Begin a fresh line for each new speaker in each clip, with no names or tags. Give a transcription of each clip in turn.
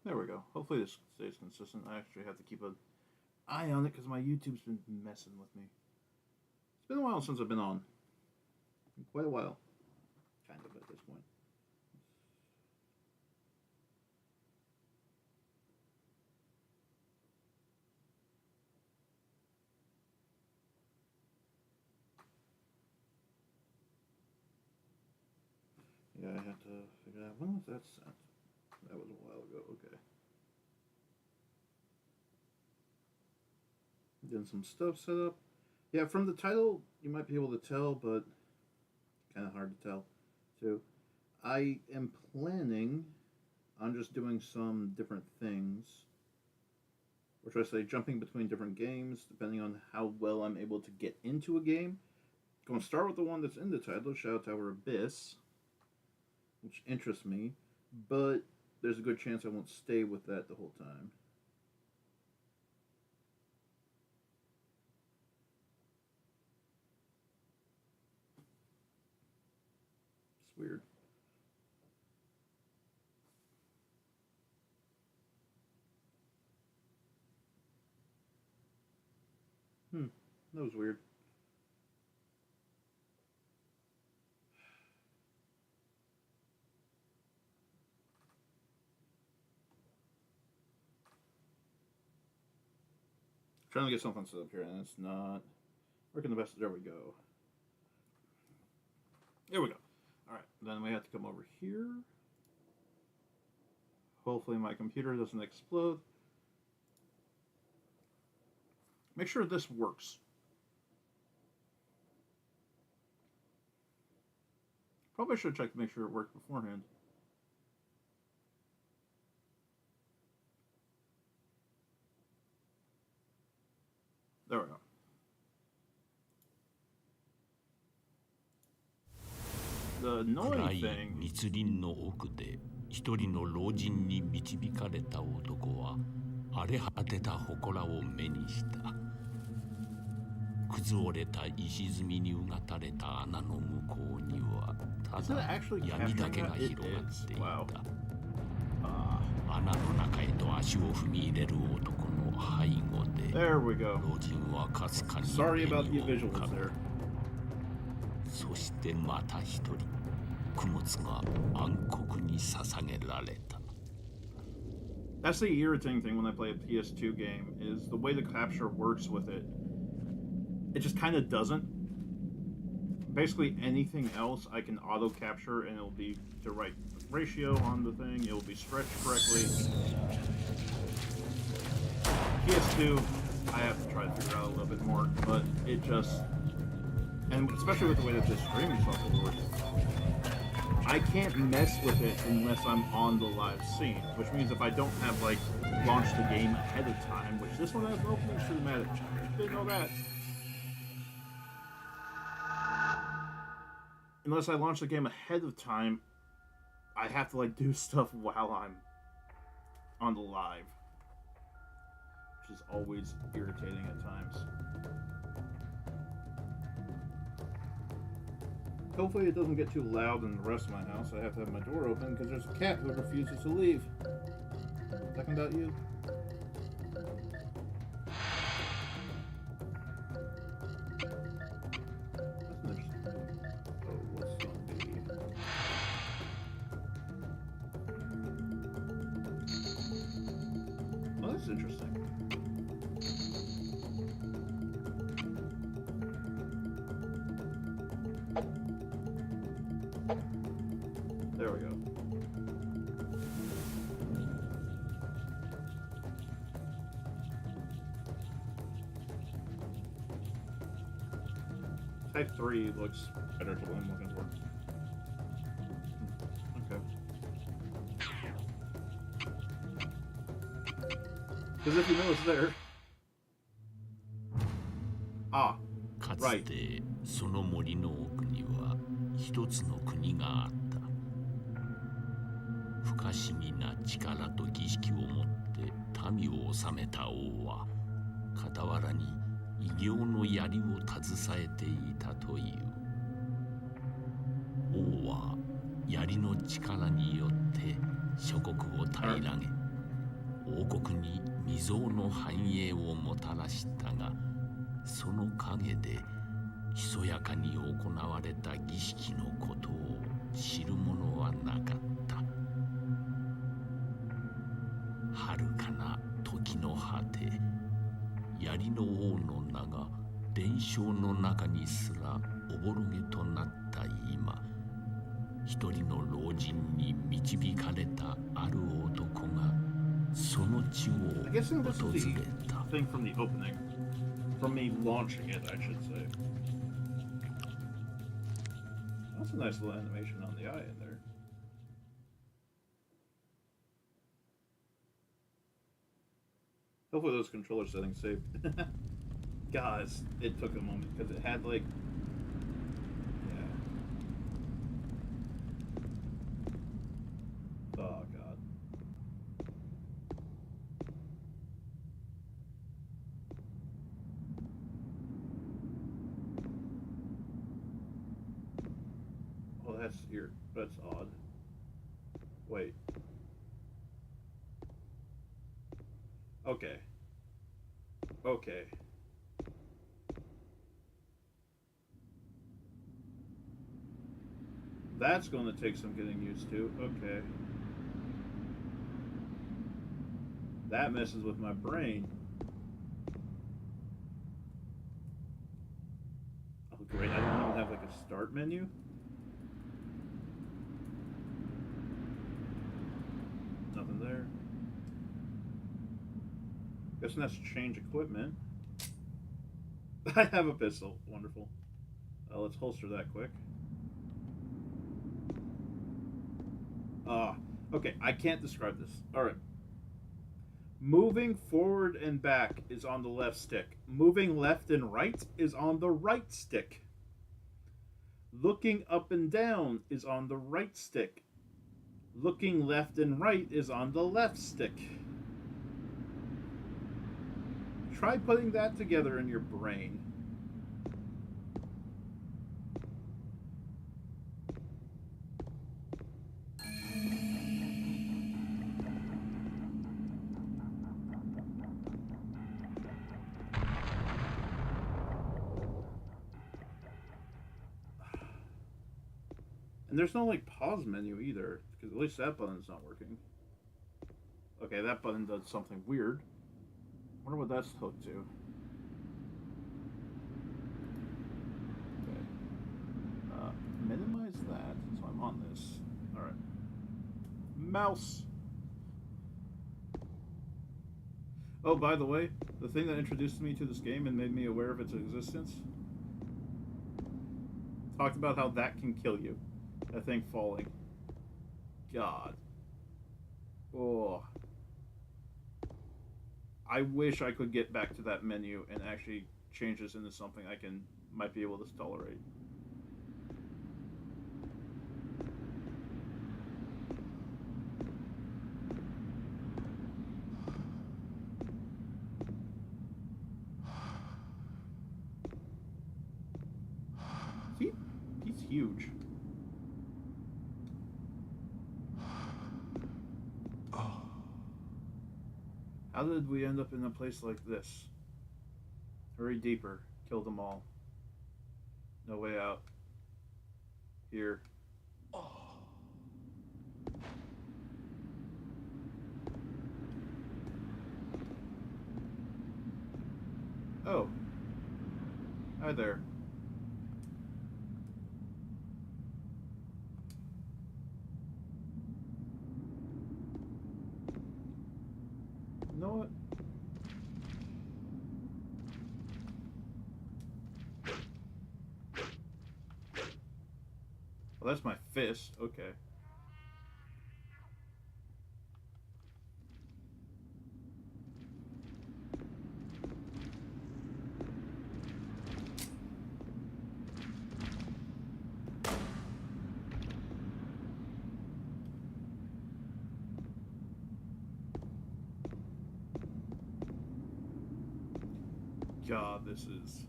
There we go. Hopefully this stays consistent. I actually have to keep an eye on it because my YouTube's been messing with me. It's been a while since I've been on. Quite a while. Kind of at this point. Yeah, I have to figure out when was that sent. That was a while ago. Okay. Getting some stuff set up. Yeah, from the title, you might be able to tell, but kind of hard to tell, too. I am planning on just doing some different things, or should I say, jumping between different games, depending on how well I'm able to get into a game. Going to start with the one that's in the title, Shadow Tower Abyss, which interests me, but there's a good chance I won't stay with that the whole time. It's weird. That was weird. Trying to get something set up here, and it's not working the best. There we go. There we go. All right, then we have to come over here. Hopefully my computer doesn't explode. Make sure this works. Probably should check to make sure it worked beforehand. There we go.
暗い密林の奥で一人の老人に導かれた男は荒れ果てた祠を目にした。崩れた石積みにうがたれた穴の向こうにはただ闇だけが広がっていた。穴の中へと足を踏み入れる男の背後で老人はかすかに目にを浮かべる。そしてまた一人供物が暗黒に捧げられた。
That's the irritating thing when I play a PS2 game is the way the capture works with it. It just kind of doesn't. Basically anything else I can auto capture and it'll be the right ratio on the thing. It will be stretched correctly. PS2, I have to try to figure out a little bit more, but it just, and especially with the way that this streaming software works, I can't mess with it unless I'm on the live scene, which means if I don't have like launched the game ahead of time, which this one has no opening cinematic, didn't know that. Unless I launch the game ahead of time, I have to like do stuff while I'm on the live, which is always irritating at times. Hopefully it doesn't get too loud in the rest of my house. I have to have my door open because there's a cat who refuses to leave. Talking about you? That's interesting. There we go. Type 3 looks better to what I'm looking for. Okay. Because if you know it's there. Ah,
かつてその森の奥には一つの国があった。不可思議な力と儀式をもって民を治めた王は傍らに異形の槍を携えていたという。王は槍の力によって諸国を平らげ王国に未曾有の繁栄をもたらしたが、その陰でひそやかに行われた儀式のことを知る者はなかった。遥かな時の果て、槍の王の名が伝承の中にすらおぼろげとなった今、一人の老人に導かれたある男がその地を訪れた。
Thing from the opening, from me launching it, I should say. That's a nice little animation on the eye in there. Hopefully those controller settings saved. Guys, it took a moment because it had like, yeah. Oh god. Oh, that's odd. Wait. Okay. Okay. That's going to take some getting used to. Okay. That messes with my brain. Oh, great. I don't even have like a start menu. Nothing there. Guessing that's change equipment. I have a pistol. Wonderful. Let's holster that quick. Okay, I can't describe this. Alright. Moving forward and back is on the left stick. Moving left and right is on the right stick. Looking up and down is on the right stick. Looking left and right is on the left stick. Try putting that together in your brain. And there's no like pause menu either, because at least that button's not working. Okay, that button does something weird. Wonder what that's hooked to. Okay. Minimize that, so I'm on this. Alright. Mouse! Oh, by the way, the thing that introduced me to this game and made me aware of its existence talked about how that can kill you. That thing falling. God. Oh. I wish I could get back to that menu and actually change this into something I might be able to tolerate. See? He's huge. How did we end up in a place like this? Hurry deeper. Kill them all. No way out. Here. Oh. Hi there. You know what? Well, that's my fist. Okay. God, this is...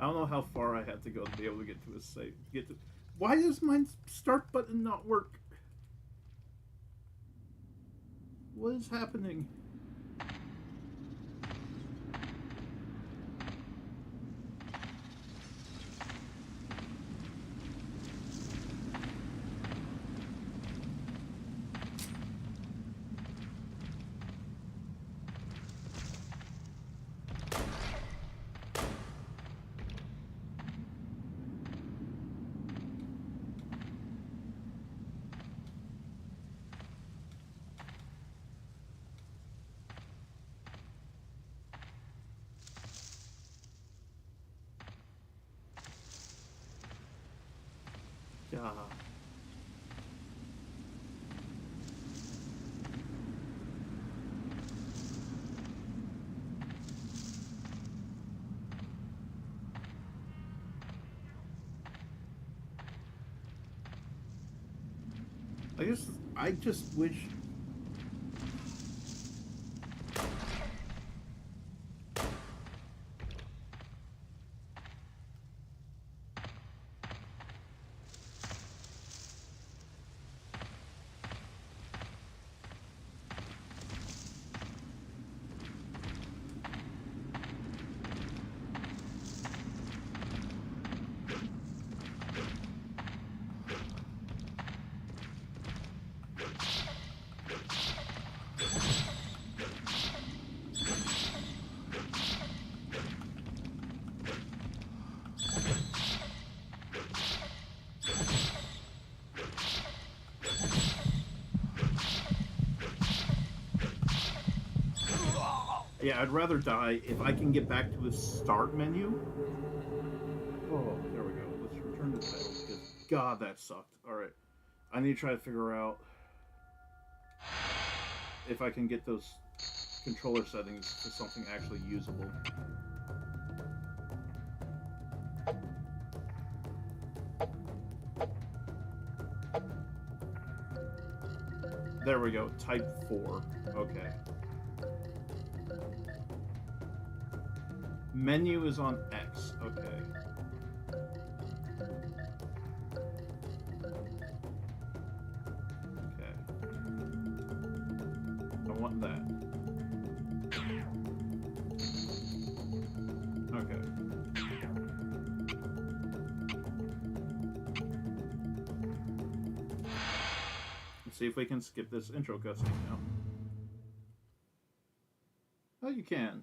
I don't know how far I had to go to be able to get to a safe. Why does my start button not work? What is happening? Yeah. I just wish. Yeah, I'd rather die if I can get back to the start menu. Oh, there we go. Let's return to the title because God, that sucked. Alright. I need to try to figure out if I can get those controller settings to something actually usable. There we go. Type 4. Okay. Menu is on X. Okay. Okay. I want that. Okay. Let's see if we can skip this intro cutscene now. Oh, you can.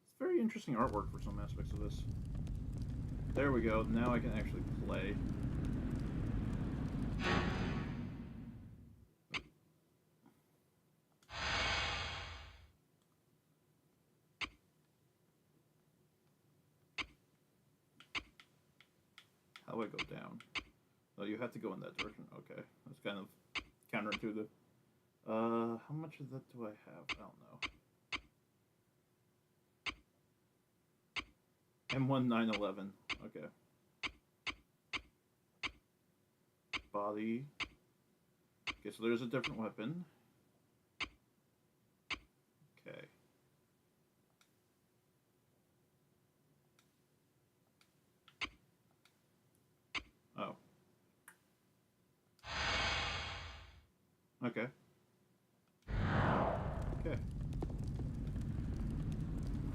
It's very interesting artwork for some aspects of this. There we go. Now I can actually play. How do I go down? Oh, you have to go in that direction. Okay. That's kind of counterintuitive. How much of that do I have? I don't know. M1 911. Okay. Body. Okay, so there's a different weapon. Okay. Oh. Okay. Okay.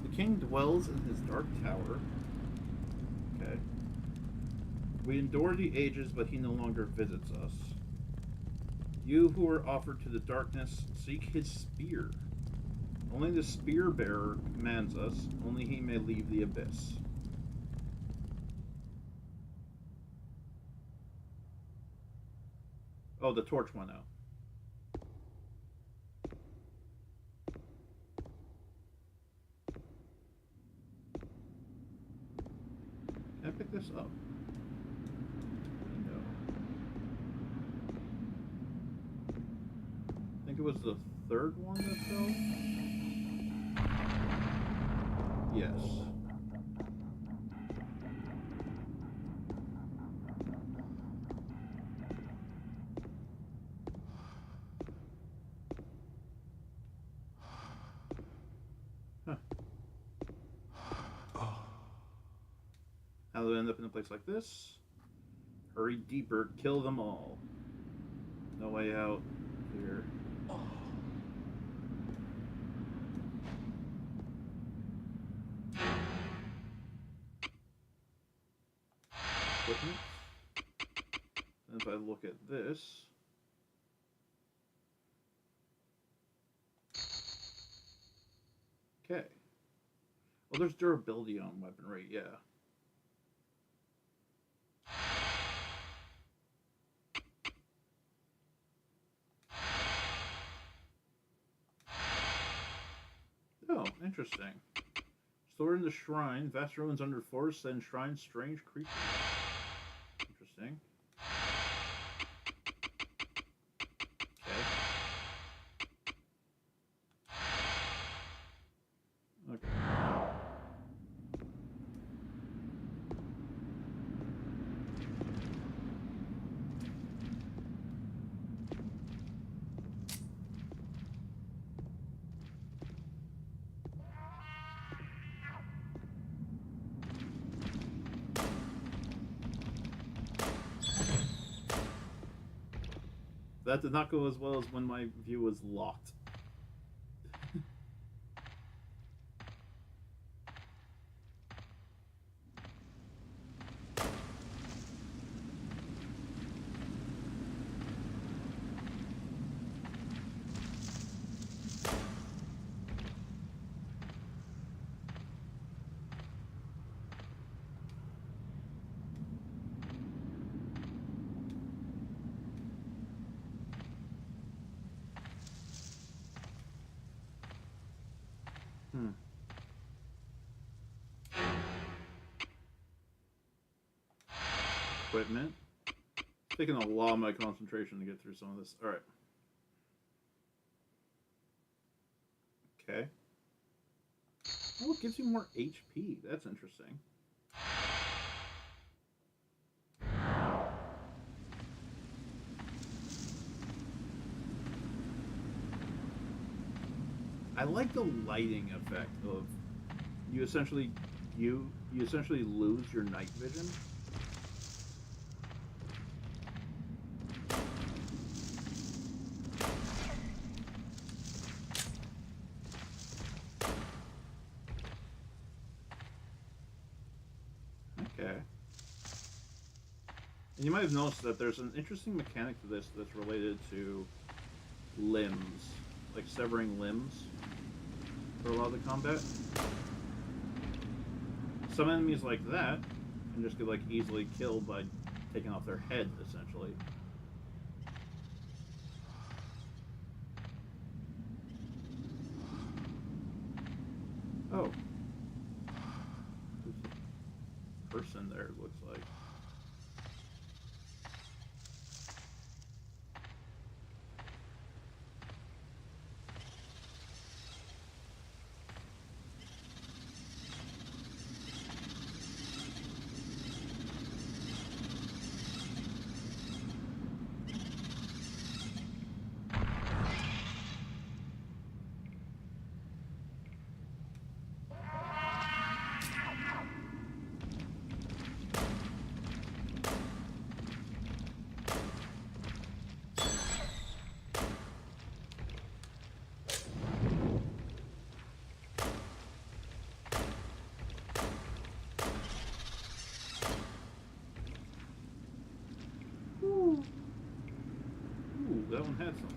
The king dwells in his dark tower. Okay. We endure the ages, but he no longer visits us. You who are offered to the darkness, seek his spear. Only the spear bearer commands us, only he may leave the abyss. Oh, the torch went out. Can I pick this up? No. I think it was the third one that fell? Yes. Huh. How did it end up in a place like this? Hurry deeper, kill them all. No way out here. Equipment. And if I look at this, okay. Well, there's durability on weaponry, yeah. Oh, interesting. Stored in the shrine, vast ruins under forest and shrine strange creatures. Interesting. Okay. Okay. That did not go as well as when my view was locked. Equipment. It's taking a lot of my concentration to get through some of this. Alright. Okay. Oh, it gives you more HP. That's interesting. I like the lighting effect of you essentially lose your night vision. Okay. And you might have noticed that there's an interesting mechanic to this that's related to limbs, like severing limbs for a lot of the combat. Some enemies like that can just get like easily killed by taking off their head, essentially. Oh. There's a person there, it looks like. Ooh, that one had something.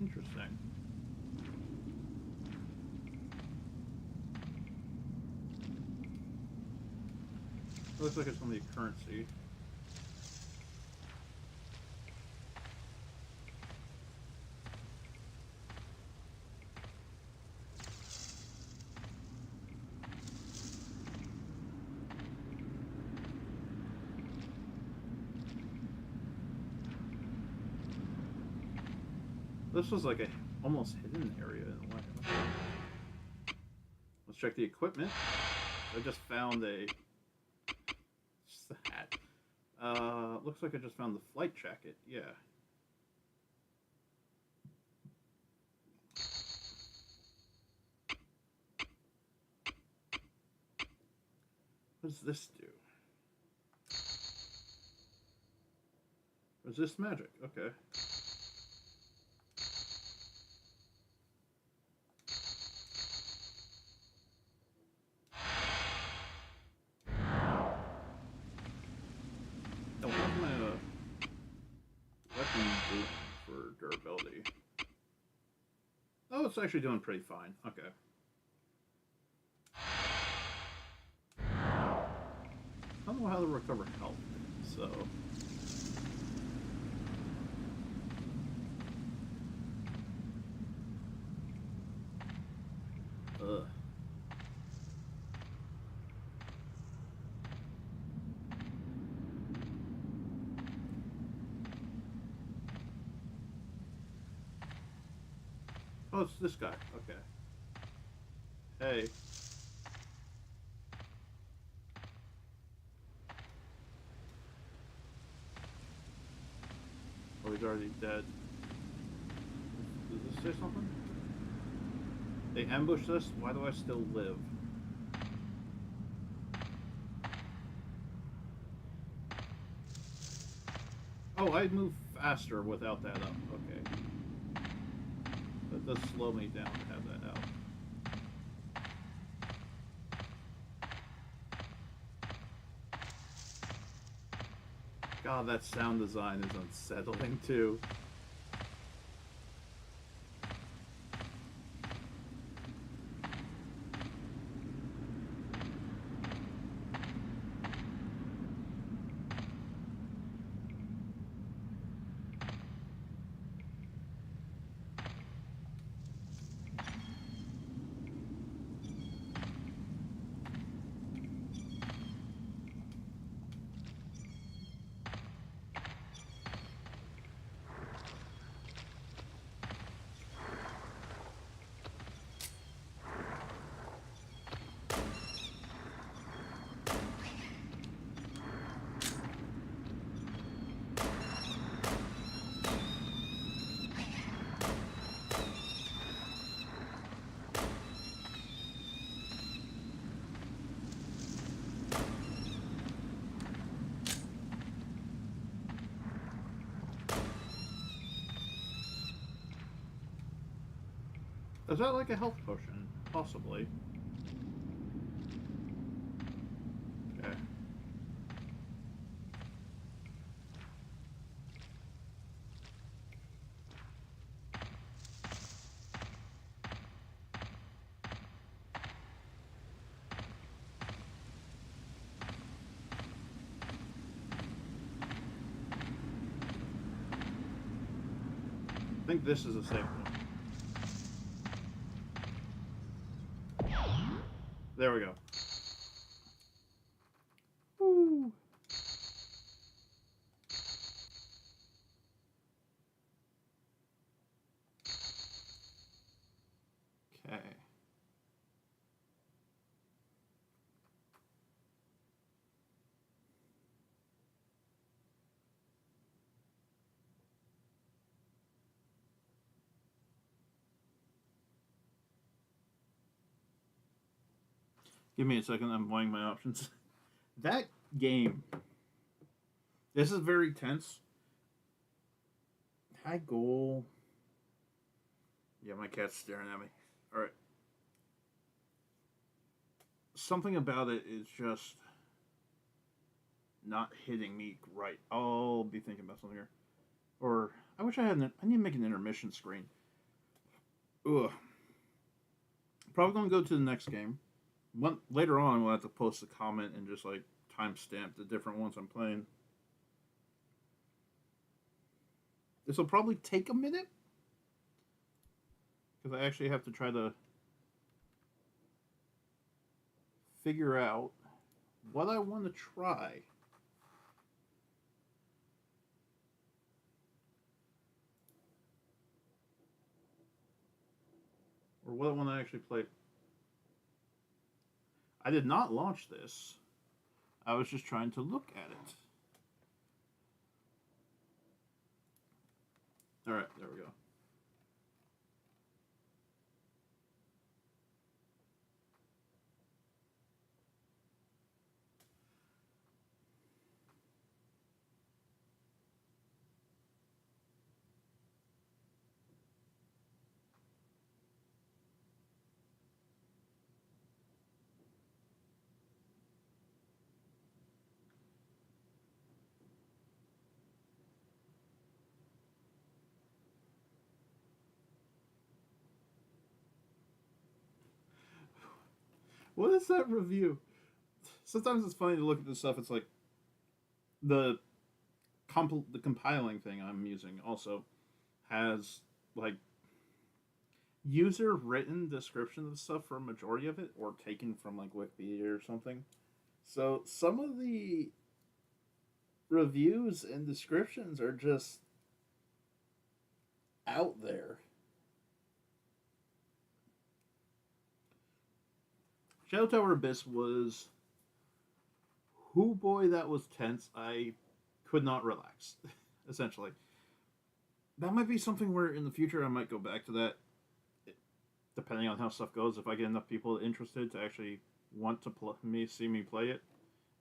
Interesting. Looks like it's going to be currency. This was like a almost hidden area in a way. Let's check the equipment. I just found a hat. Looks like I just found the flight jacket. Yeah. What does this do? Resist magic. Okay. What does my weapon do for durability? Oh, it's actually doing pretty fine. Okay. I don't know how to recover health, so... Ugh. Oh, it's this guy. Okay. Hey. Oh, he's already dead. Does this say something? They ambushed us? Why do I still live? Oh, I move faster without that up. Okay. That does slow me down to have that out. God, that sound design is unsettling too. Is that like a health potion? Possibly. Okay. I think this is a safe one. There we go. Woo. Okay. Give me a second, I'm weighing my options. That game. This is very tense. High goal. Yeah, my cat's staring at me. Alright. Something about it is just not hitting me right. I'll be thinking about something here. Or, I wish I had I need to make an intermission screen. Ugh. Probably going to go to the next game. Later on, we'll have to post a comment and just like timestamp the different ones I'm playing. This will probably take a minute because I actually have to try to figure out what I want to try. Or what I want to actually play. I did not launch this. I was just trying to look at it. Alright, there we go. What is that review? Sometimes it's funny to look at this stuff. It's like the the compiling thing I'm using also has like user written descriptions of stuff for a majority of it, or taken from like Wikipedia or something. So some of the reviews and descriptions are just out there. Shadow Tower Abyss was, whoo boy, that was tense. I could not relax, essentially. That might be something where in the future I might go back to that, depending on how stuff goes. If I get enough people interested to actually want to see me play it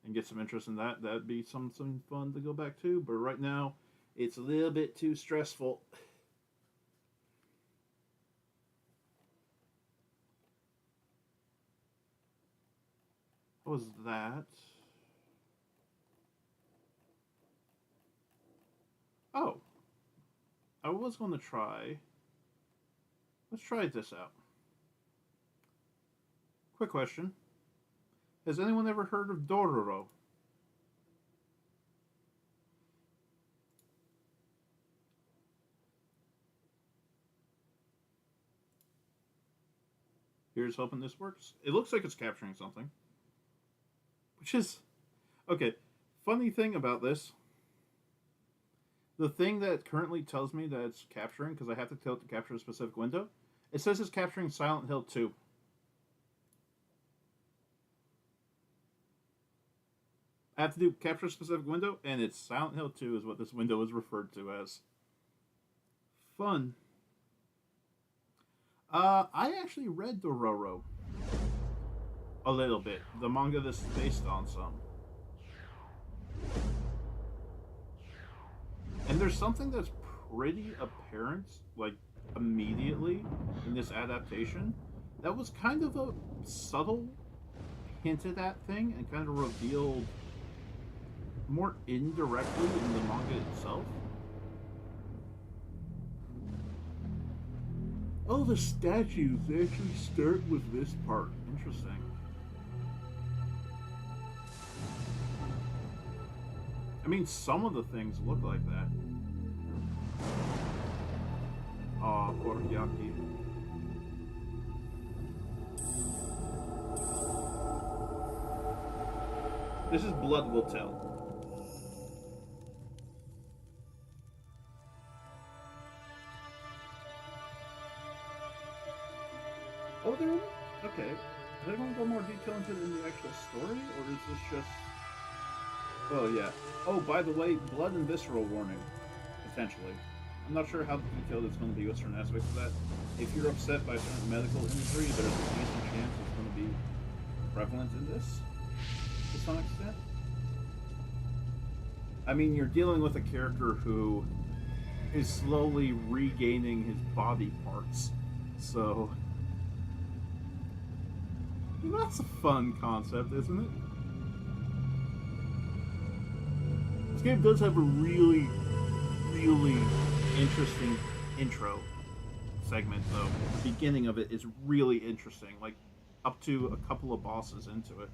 and get some interest in that, that'd be something fun to go back to. But right now, it's a little bit too stressful. What was that? Oh. I was going to try. Let's try this out. Quick question. Has anyone ever heard of Dororo? Here's hoping this works. It looks like it's capturing something. Which is... Okay, funny thing about this. The thing that currently tells me that it's capturing, because I have to tell it to capture a specific window, it says it's capturing Silent Hill 2. I have to do capture a specific window, and it's Silent Hill 2 is what this window is referred to as. Fun. I actually read Dororo. A little bit. The manga this is based on some. And there's something that's pretty apparent, like, immediately in this adaptation, that was kind of a subtle, hinted at thing, and kind of revealed more indirectly in the manga itself. Oh, the statues, they actually start with this part. Interesting. I mean, some of the things look like that. Aw, Koroyaki. This is Blood Will Tell. Oh, they're... Okay. Are they going to go more detail into it in the actual story, or is this just... Oh, yeah. Oh, by the way, blood and visceral warning, potentially. I'm not sure how detailed it's going to be with certain aspects of that. If you're upset by certain medical imagery, there's a decent chance it's going to be prevalent in this, to some extent. I mean, you're dealing with a character who is slowly regaining his body parts, so... That's a fun concept, isn't it? This game does have a really, really interesting intro segment, though. The beginning of it is really interesting, like up to a couple of bosses into it.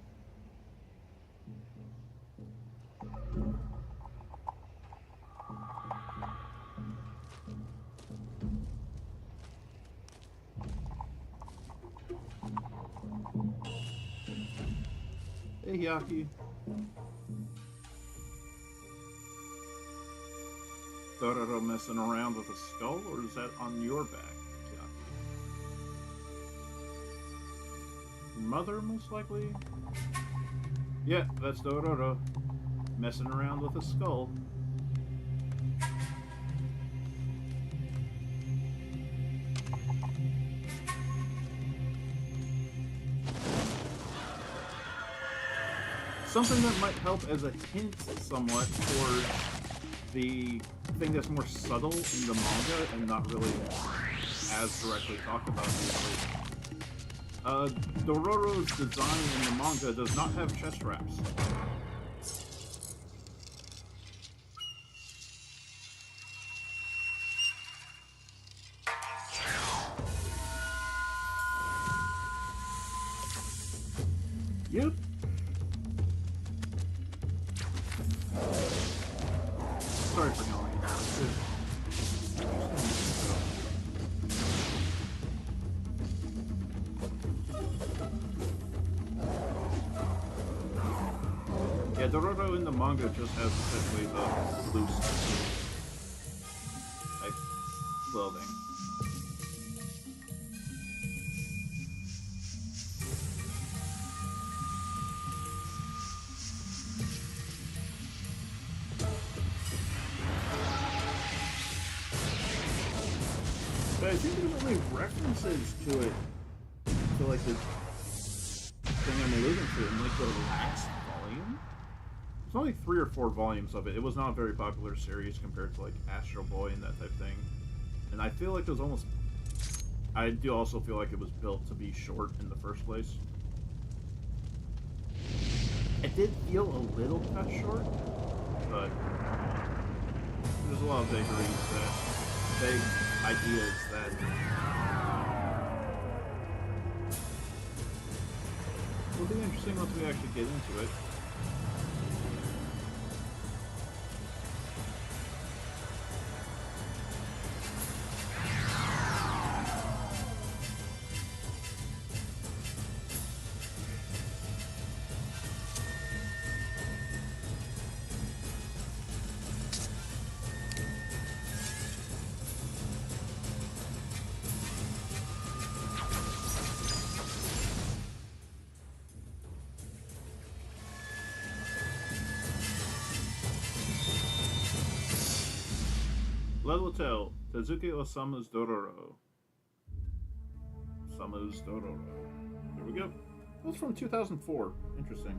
Hey, Hyaki. Dororo messing around with a skull, or is that on your back, Hyaki? Your mother, most likely? Yeah, that's Dororo. Messing around with a skull. Something that might help as a hint somewhat towards the thing that's more subtle in the manga and not really as directly talked about usually. Dororo's design in the manga does not have chest wraps. Yep. Sorry for knowing that. Yeah, Dororo in the manga just has essentially the loose type clothing. But I think there's only references to it, to like the thing I'm alluding to in like the last volume. There's only 3 or 4 volumes of it. It was not a very popular series compared to like Astro Boy and that type of thing. And I feel like it was almost... I do also feel like it was built to be short in the first place. It did feel a little cut short, but there's a lot of vagaries vague ideas that will be interesting once we actually get into it. Level tell, Tezuka Osamu's Dororo. Osamu's Dororo. There we go. That's from 2004. Interesting.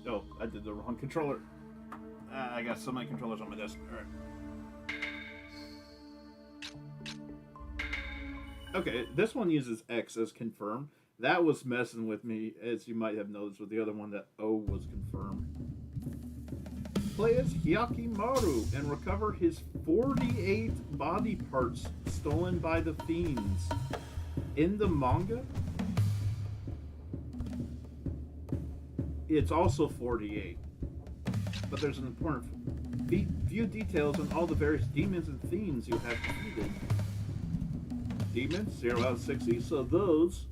Oh, I did the wrong controller. I got so many controllers on my desk. Alright. Okay, this one uses X as confirm. That was messing with me, as you might have noticed with the other one that O was confirmed. Play as Hyakimaru and recover his 48 body parts stolen by the fiends. In the manga, it's also 48. But there's an important few details on all the various demons and fiends you have defeated. Demons, 0 out of 60, so those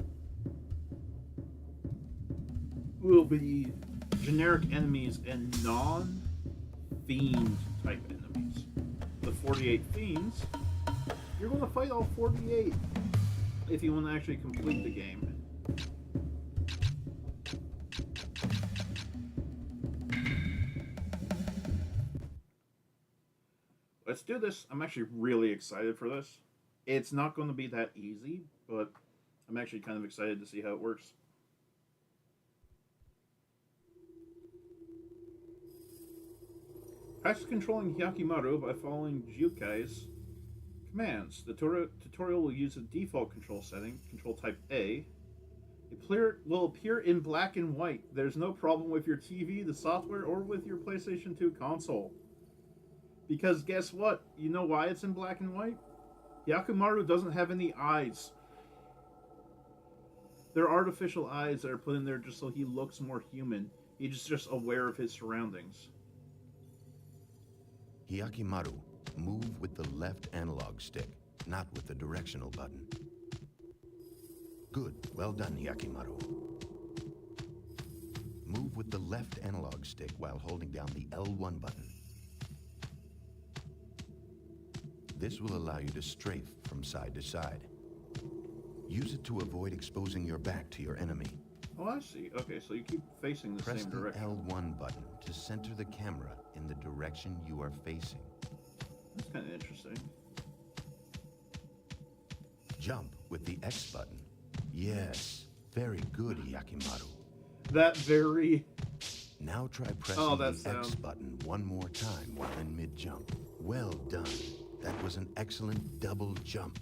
will be generic enemies and non-fiend type enemies. The 48 fiends, you're going to fight all 48 if you want to actually complete the game. Let's do this. I'm actually really excited for this. It's not going to be that easy, but I'm actually kind of excited to see how it works. Practice controlling Hyakimaru by following Jiukai's commands. The tutorial will use a default control setting, control type A. It will appear in black and white. There's no problem with your TV, the software, or with your PlayStation 2 console. Because guess what? You know why it's in black and white? Hyakimaru doesn't have any eyes. They're artificial eyes that are put in there just so he looks more human. He's just aware of his surroundings.
Hyakimaru, move with the left analog stick, not with the directional button. Good. Well done, Hyakimaru. Move with the left analog stick while holding down the L1 button. This will allow you to strafe from side to side. Use it to avoid exposing your back to your enemy.
Oh, I see. Okay, so you keep facing the same direction.
Press the L1 button to center the camera in the direction you are facing.
That's kind of interesting.
Jump with the X button. Yes, very good, Hyakimaru.
That very...
Now try pressing the X button one more time while in mid-jump. Well done. That was an excellent double jump.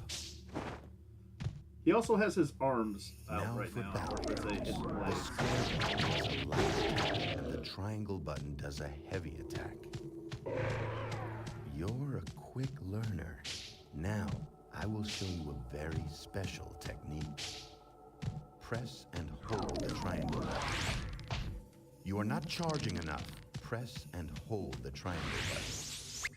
He also has his arms out
now
right now.
Battle
The
square button does a light, and the triangle button does a heavy attack. You're a quick learner. Now, I will show you a very special technique. Press and hold the triangle button. You are not charging enough. Press and hold the triangle button.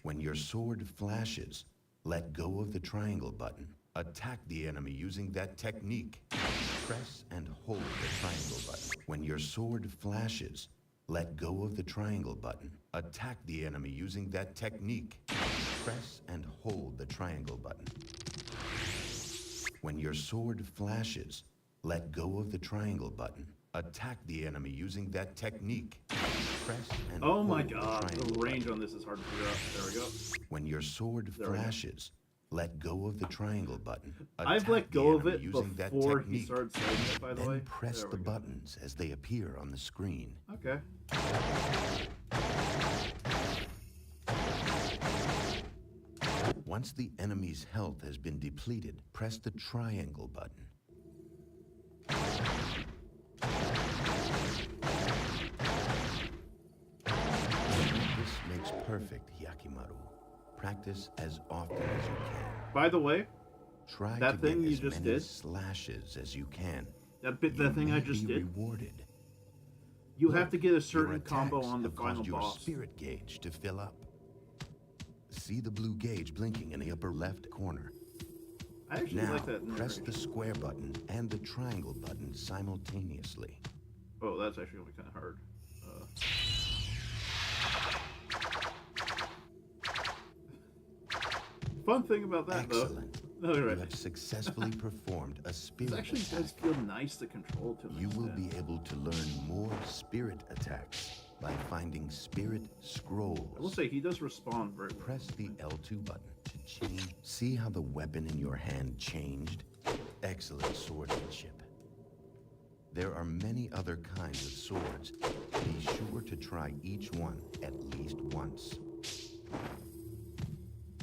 When your sword flashes, let go of the triangle button. Attack the enemy using that technique. Press and hold the triangle button. When your sword flashes, let go of the triangle button. Attack the enemy using that technique. Press and hold the triangle button. When your sword flashes, let go of the triangle button. Attack the enemy using that technique. Press and
oh
hold
my
the
god,
triangle
the range
button.
on this is hard to figure out. There we go.
When your sword flashes, let go of the triangle button.
I've let go of it before he started saying it, by the way.
Then press the buttons as they appear on the screen.
Okay.
Once the enemy's health has been depleted, press the triangle button. This makes perfect, Hyakimaru. Practice as often as you can.
By the way,
Try
that
to
thing
get
you
as
just
many
did,
slashes as you can.
that thing I just did,
Rewarded.
you
Look,
have to get a
your
certain combo
attacks
on the
have
final
caused your
boss.
spirit gauge to fill up. See the blue gauge blinking in the upper left corner.
I actually
Now,
like that.
press the square button and the triangle button simultaneously.
Oh, that's actually going to be kind of hard. Fun thing about that,
Excellent.
though. Oh, right.
You have successfully performed a spirit
It actually
attack.
does feel nice to control to an
You will
extent.
be able to learn more spirit attacks by finding spirit scrolls.
I will say he does respond very well.
Press the L2 button to change. See how the weapon in your hand changed? Excellent swordsmanship. There are many other kinds of swords. Be sure to try each one at least once.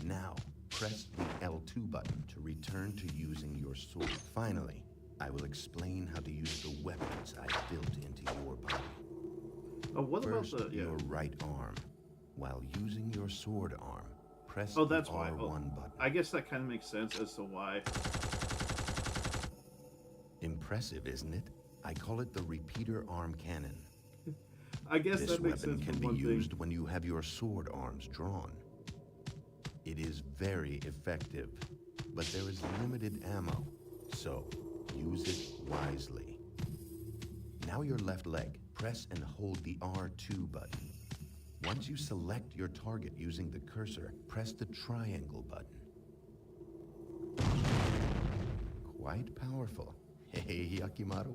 Now, press the L2 button to return to using your sword. Finally, I will explain how to use the weapons I built into your body.
Oh, what
First,
about the... Yeah.
your right arm. While using your sword arm, press
Oh, that's
the
why.
R1
Oh,
button.
I guess that kind of makes sense as to why.
Impressive, isn't it? I call it the repeater arm cannon.
I guess
This
that makes
weapon
sense
can
for
be
one
used
thing.
when you have your sword arms drawn. It is very effective, but there is limited ammo, so use it wisely. Now your left leg, press and hold the R2 button. Once you select your target using the cursor, press the triangle button. Quite powerful. Hey, Yakimaru.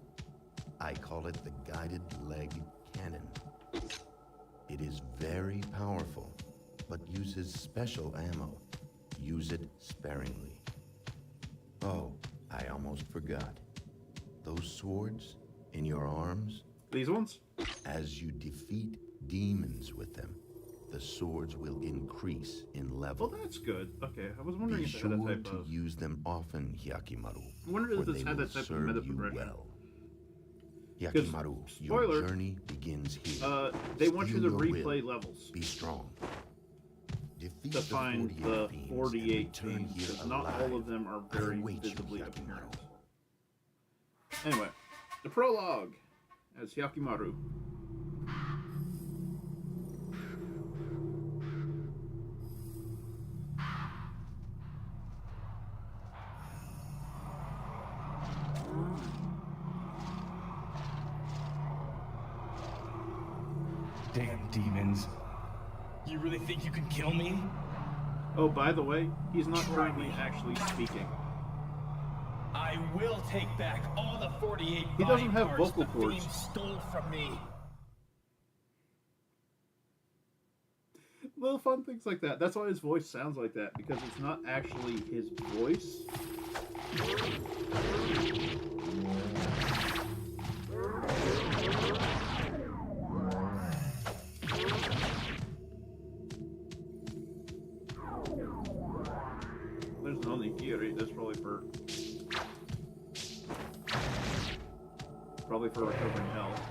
I call it the guided leg cannon. It is very powerful, but uses special ammo. Use it sparingly. Oh, I almost forgot. Those swords in your arms,
These ones?
as you defeat demons with them, the swords will increase in level.
Well, that's good. Okay, I was wondering
Be
if it had
sure
that type
to
of...
use them often, Hyakimaru.
I wondered
for
if this
they
had
will
that type of
serve
meta
you
progression.
well. Hyakimaru,
spoiler,
your journey begins here.
they want you
Steel
to
your
replay
will.
levels
Be strong. Defeat
to find the
48
48
fiends and return
teams,
here
because not
alive.
all of them are
I
very
await you,
visibly
Hyakimaru.
apparent. Anyway, the prologue as Hyakimaru.
Damn demons. You really think you can kill me?
Oh, by the way, he's not currently actually speaking.
I will take back all the 48
He doesn't
body
have
parts
vocal
the
cords.
fiend stole from me.
Little fun things like that. That's why his voice sounds like that, because it's not actually his voice. There's no Nikiri. That's probably for recovering health.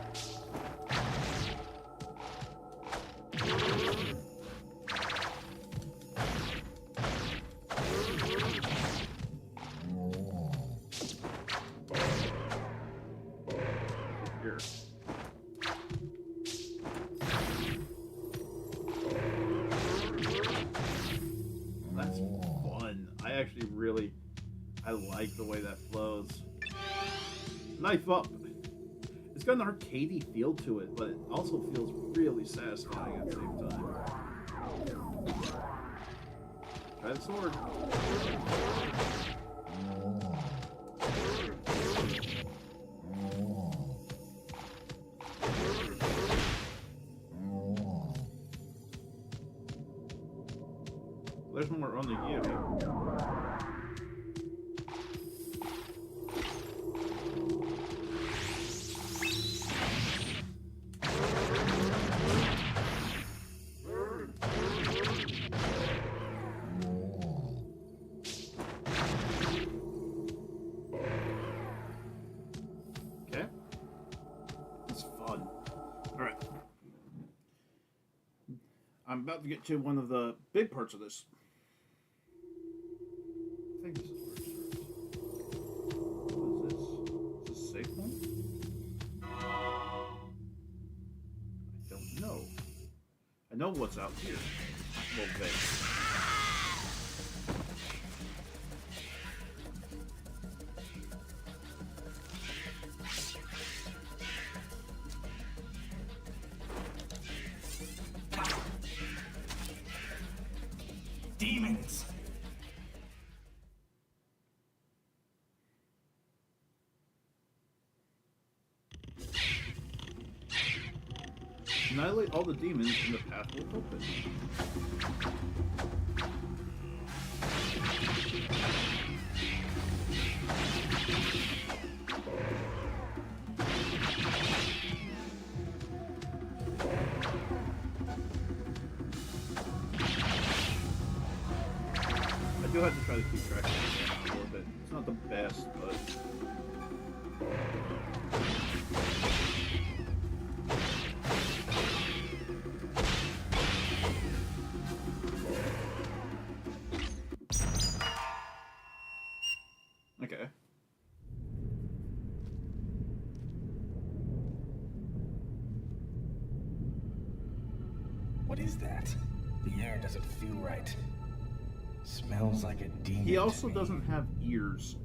That's fun. I actually really, I like the way that flows. Knife up. It's got an arcadey feel to it, but it also feels really satisfying at the same time. Try the sword. There's more on the you. Okay. It's fun. Alright. I'm about to get to one of the big parts of this. I think this is where it starts. What is this? Is this a safe one? I don't know. I know what's out here. Well, there.
Demons!
Annihilate all the demons and the path will open. I do have to try to keep track of it a little bit. It's not the best, but... Okay.
What is that? The air doesn't feel right. Smells like a demon.
He also doesn't have ears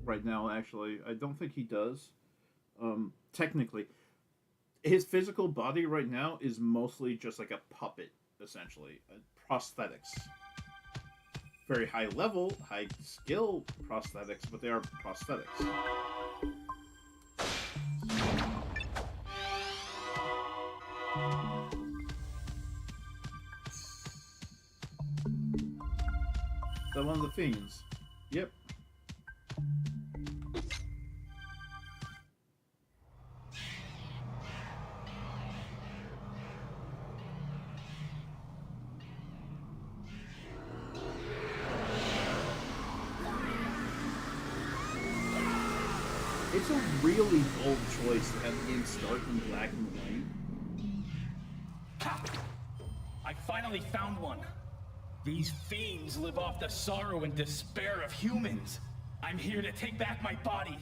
right now, actually. I don't think he does. Technically. His physical body right now is mostly just like a puppet, essentially. Prosthetics. Very high level, high skill prosthetics, but they are prosthetics. That one of the fiends. Yep. It's a really bold choice to have the game start in black and white.
I finally found one. These fiends live off the sorrow and despair of humans. I'm here to take back my body.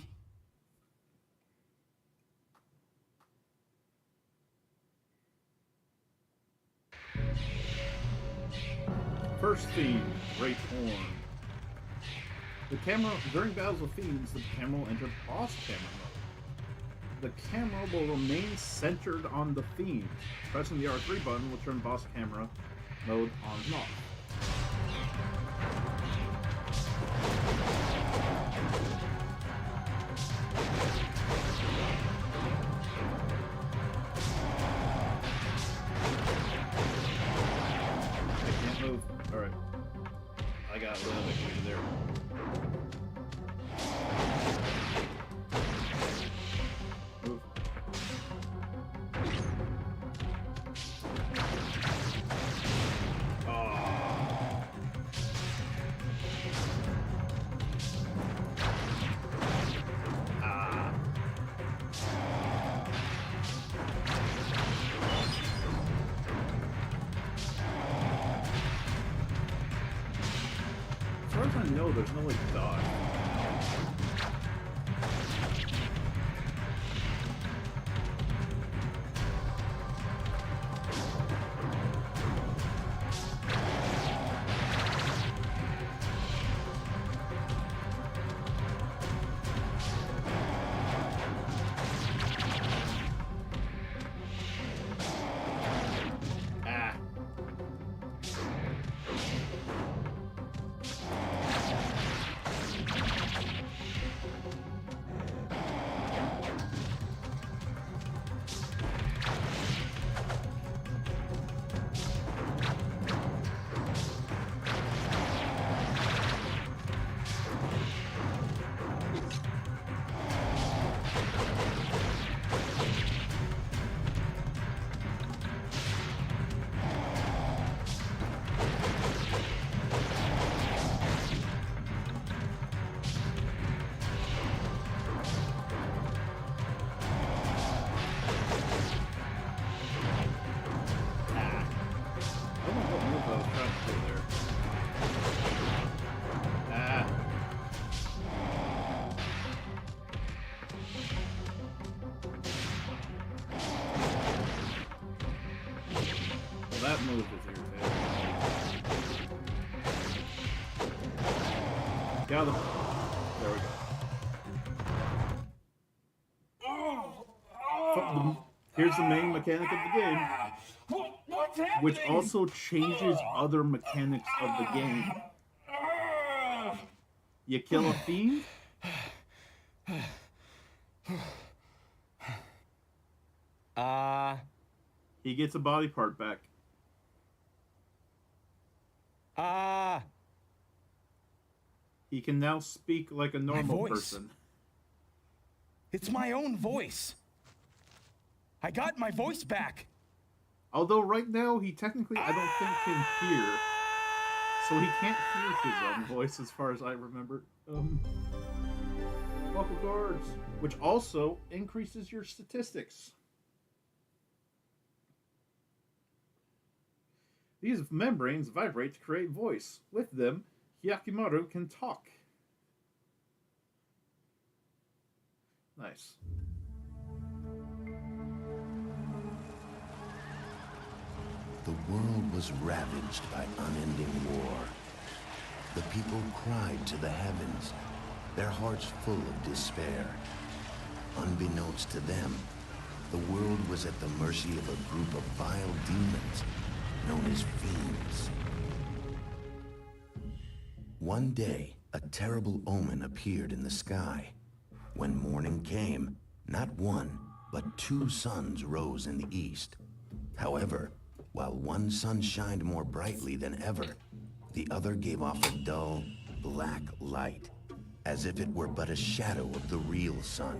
First fiend, Great Horn. The camera, during battles with fiends, the camera will enter boss camera mode. The camera will remain centered on the fiend. Pressing the R3 button will turn boss camera mode on and off. I can't move. Alright. I got a little bit clear there. Move. As far as I know, there's no like dodge. through there. Ah. Well, that move is irritating. Got him. There we go. Here's the main mechanic of the game, which also changes other mechanics of the game. You kill a fiend, he gets a body part back. He can now speak like a normal person.
It's my own voice. I got my voice back.
Although right now he technically, I don't think, can hear. So he can't hear his own voice as far as I remember. Vocal guards, which also increases your statistics. These membranes vibrate to create voice. With them, Hyakimaru can talk. Nice.
The world was ravaged by unending war. The people cried to the heavens, their hearts full of despair. Unbeknownst to them, the world was at the mercy of a group of vile demons known as fiends. One day, a terrible omen appeared in the sky. When morning came, not one, but 2 suns rose in the east. However, while one sun shined more brightly than ever, the other gave off a dull, black light, as if it were but a shadow of the real sun.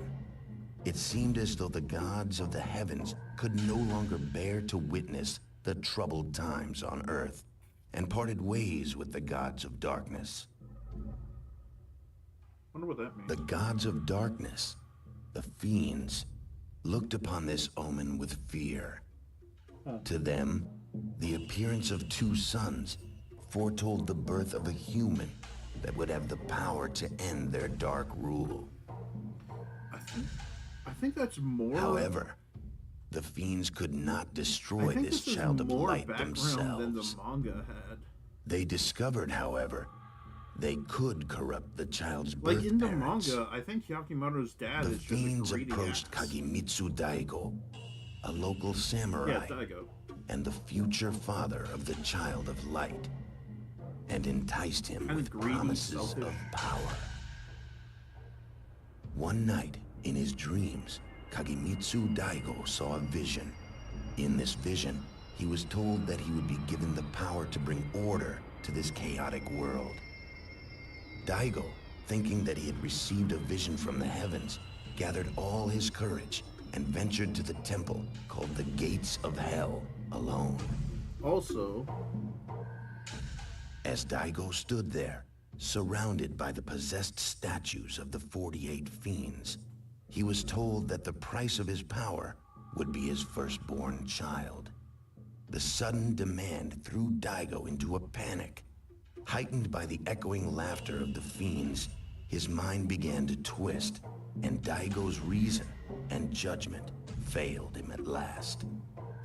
It seemed as though the gods of the heavens could no longer bear to witness the troubled times on Earth, and parted ways with the gods of darkness.
Wonder what that means.
The gods of darkness, the fiends, looked upon this omen with fear. To them, the appearance of 2 suns foretold the birth of a human that would have the power to end their dark rule.
I think that's more...
However, the fiends could not destroy this child of light themselves.
Than the manga had.
They discovered, however, they could corrupt the child's birth
Like in the
parents.
manga, I think Hyakimaru's dad
The
is just a
fiends
greedy
approached
ass.
Kagemitsu Daigo, a local samurai,
Yeah, Daigo.
and the future father of the child of light, and enticed him
Kinda
with
greedy,
promises
selfish.
of power. One night, in his dreams, Kagemitsu Daigo saw a vision. In this vision, he was told that he would be given the power to bring order to this chaotic world. Daigo, thinking that he had received a vision from the heavens, gathered all his courage and ventured to the temple called the Gates of Hell alone.
Also,
As Daigo stood there, surrounded by the possessed statues of the 48 fiends, he was told that the price of his power would be his firstborn child. The sudden demand threw Daigo into a panic. Heightened by the echoing laughter of the fiends, his mind began to twist, and Daigo's reason and judgment failed him at last.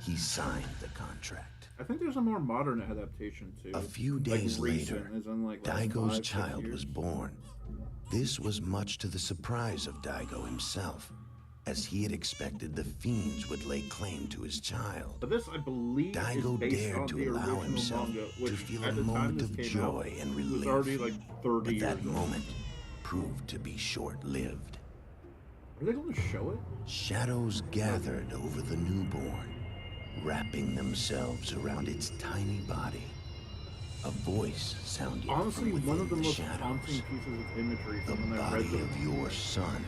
He signed the contract.
I think there's a more modern adaptation too.
A few days
recent,
later,
as in like last
Daigo's
5-6
child
years.
was born. This was much to the surprise of Daigo himself, as he had expected the fiends would lay claim to his child.
But this, I believe,
Daigo
is based
dared
on
to
the
allow
original
himself
manga,
to
which
feel
at
a
the time
moment
this
of
came
joy
out,
and
was
relief.
already like 30
But
years
that
old.
moment proved to be short-lived.
Are they going to show it?
Shadows gathered over the newborn, wrapping themselves around its tiny body. A voice sounded
Honestly,
from
one
within
of the
the
most
shadows.
haunting pieces of imagery
The
from when I read
body of
them
your son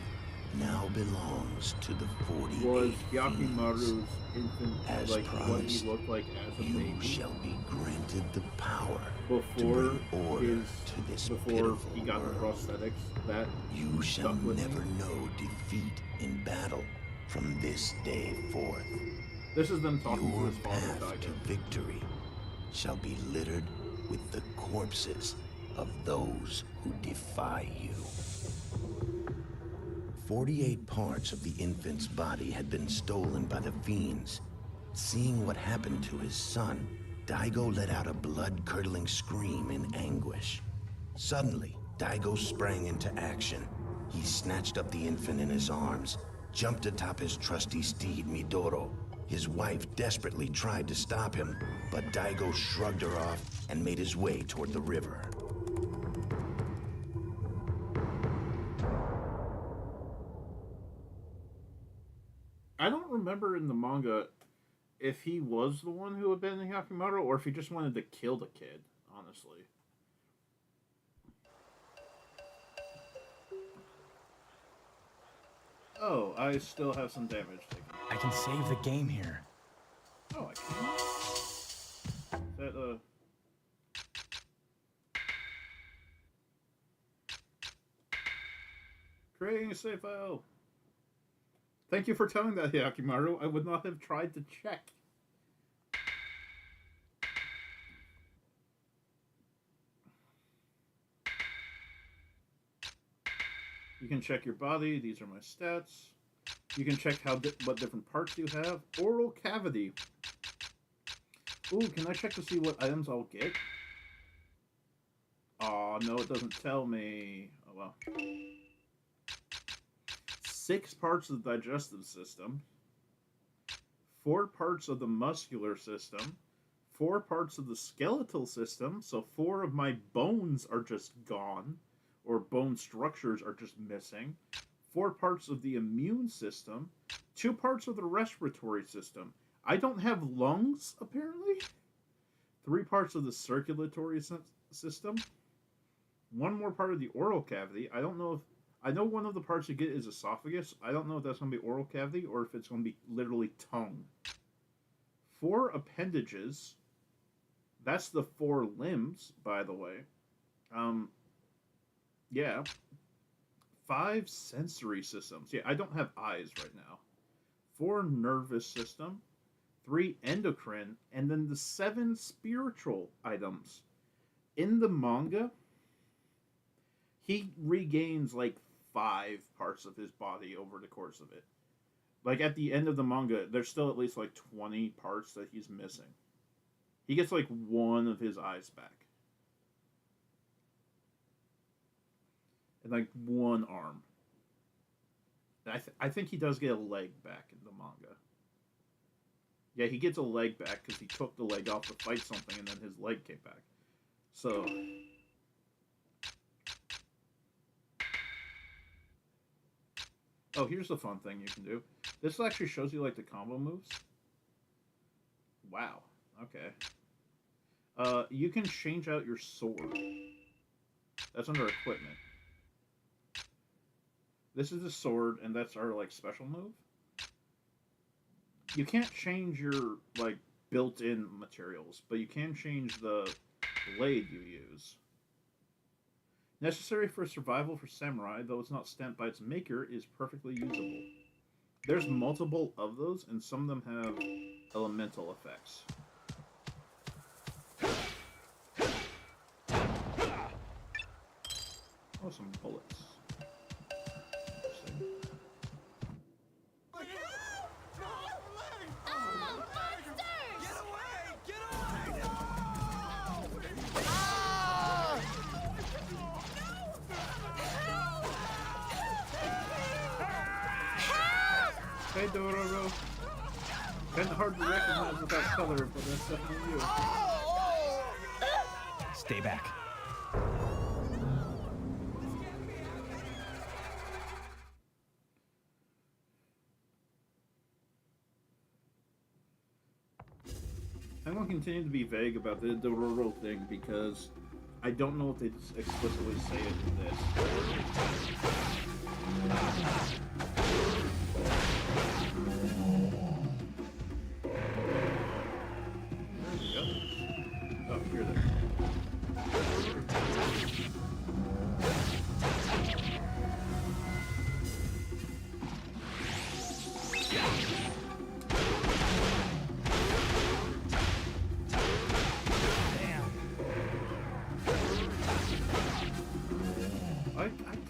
now belongs to the 48
was
fiends.
Hyakimaru's infant,
As
like what
promised,
he looked like as a
You
baby
shall be granted the power
before
to bring order
his
to this
before
pitiful
he got the
world.
prosthetics. That
You shall
stuck with
never
me.
know defeat in battle from this day forth.
This is them talking to
Your
his father,
path to
Daigo.
victory shall be littered with the corpses of those who defy you. 48 parts of the infant's body had been stolen by the fiends. Seeing what happened to his son, Daigo let out a blood-curdling scream in anguish. Suddenly, Daigo sprang into action. He snatched up the infant in his arms, jumped atop his trusty steed, Midoro. His wife desperately tried to stop him, but Daigo shrugged her off and made his way toward the river.
I don't remember in the manga if he was the one who abandoned Yakimaru or if he just wanted to kill the kid, honestly. Oh, I still have some damage taken.
I can save the game here.
Oh, I can. Is that, creating a save file. Thank you for telling that, Yakimaru. I would not have tried to check. You can check your body. These are my stats. You can check what different parts you have. Oral cavity. Ooh, can I check to see what items I'll get? Oh, no, it doesn't tell me. Oh, well. 6 parts of the digestive system. 4 parts of the muscular system. 4 parts of the skeletal system. So 4 of my bones are just gone. Or bone structures are just missing. 4 parts of the immune system. 2 parts of the respiratory system. I don't have lungs, apparently. 3 parts of the circulatory system. 1 more part of the oral cavity. I don't know if... I know one of the parts you get is esophagus. I don't know if that's going to be oral cavity or if it's going to be literally tongue. 4 appendages. That's the 4 limbs, by the way. Yeah. 5 sensory systems. Yeah, I don't have eyes right now. 4 nervous system. 3 endocrine. And then the 7 spiritual items. In the manga, he regains like 5 parts of his body over the course of it. Like at the end of the manga, there's still at least like 20 parts that he's missing. He gets like 1 of his eyes back. And like 1 arm. And I think he does get a leg back in the manga. Yeah, he gets a leg back because he took the leg off to fight something and then his leg came back. So... Oh, here's the fun thing you can do. This actually shows you, like, the combo moves. Wow. Okay. You can change out your sword. That's under equipment. This is the sword, and that's our, like, special move. You can't change your, like, built-in materials, but you can change the blade you use. Necessary for survival for samurai, though it's not stamped by its maker, is perfectly usable. There's multiple of those, and some of them have elemental effects. Oh, some bullets. Interesting. Hey, Dororo. Kinda hard to recognize without color, but that's definitely you.
Stay back.
I'm going to continue to be vague about the Dororo thing because I don't know if they explicitly say it in this. Oh, here they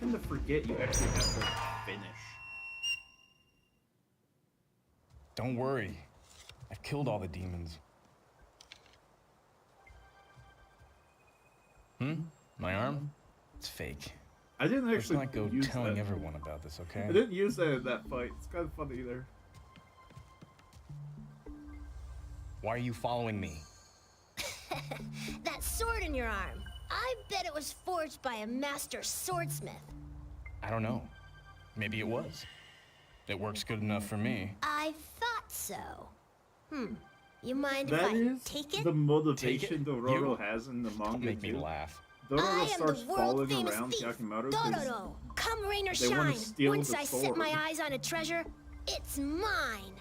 tend to forget you actually have to finish.
Don't worry. I've killed all the demons. My arm? It's fake.
I didn't actually
Let's not go
use
telling
that.
everyone about this, okay?
I didn't use that in that fight. It's kind of funny there.
Why are you following me?
That sword in your arm. I bet it was forged by a master swordsmith.
I don't know. Maybe it was. It works good enough for me.
I thought so. You mind if
That
I
is
take it?
the motivation
Take it?
Dororo
You?
has in the
Don't
manga
make me
too.
laugh.
I
Dororo
am
starts
the
following
world-famous
around
thief,
Yakimaru because
Dororo. Come rain or
they wanna
shine,
steal
once
the
I set my
sword.
eyes on a treasure, it's mine.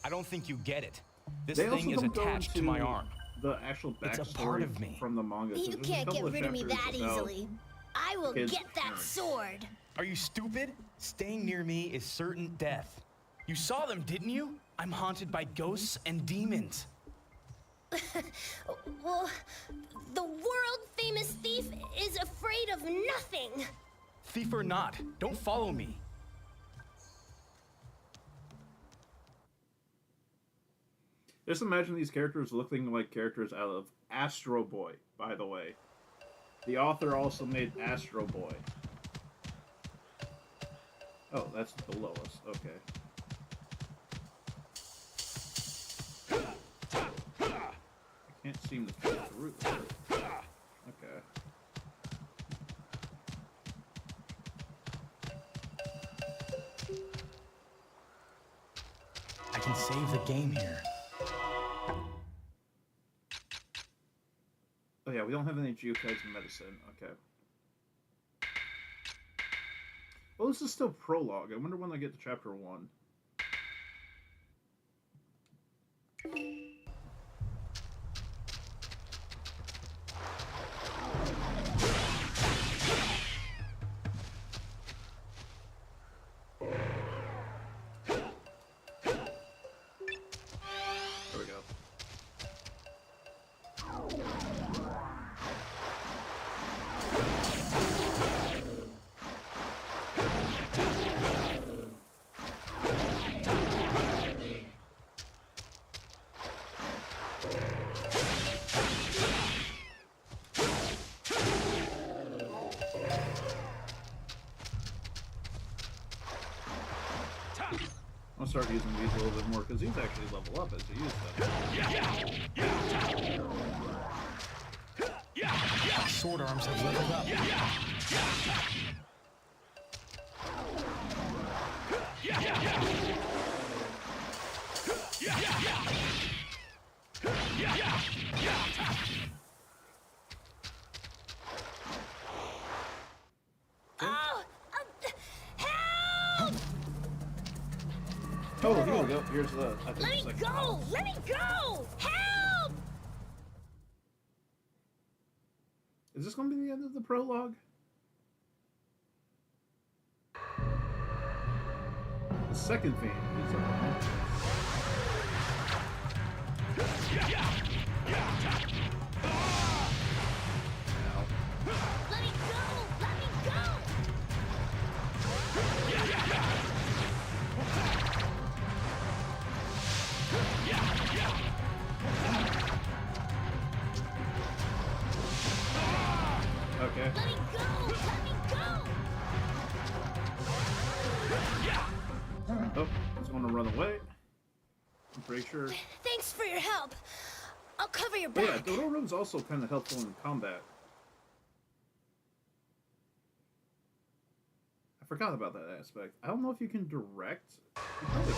I don't think you get it. This
they
thing
also
is
don't go
attached to
into
my arm.
the actual
It's a
backstory
part of me.
from the manga.
You can't get rid of me that easily. I will
kids'
get that
parents.
sword.
Are you stupid? Staying near me is certain death. You saw them, didn't you? I'm haunted by ghosts and demons.
Well, the world-famous thief is afraid of nothing.
Thief or not, don't follow me.
Just imagine these characters looking like characters out of Astro Boy, by the way. The author also made Astro Boy. Oh, that's below us. Okay. I can't seem to get through. Okay.
I can save the game here.
Oh yeah, we don't have any geotags in medicine. Okay. Well, this is still prologue. I wonder when I get to chapter 1. There we go. I'll start using these a little bit more because these actually level up as you use them.
Sword arms have leveled up.
Oh, help!
Oh, here we go. Here's the. I think
Let me
the second
go!
one.
Let me go! Help!
Is this going to be the end of the prologue? The second theme is
Let me go! Let me go!
Okay.
Let me go! Let me go!
Oh, he's going to run away. I'm pretty sure.
Thanks for your help. I'll cover your
But yeah,
back.
Dororo's also kind of helpful in combat. I forgot about that aspect. I don't know if you can direct. You probably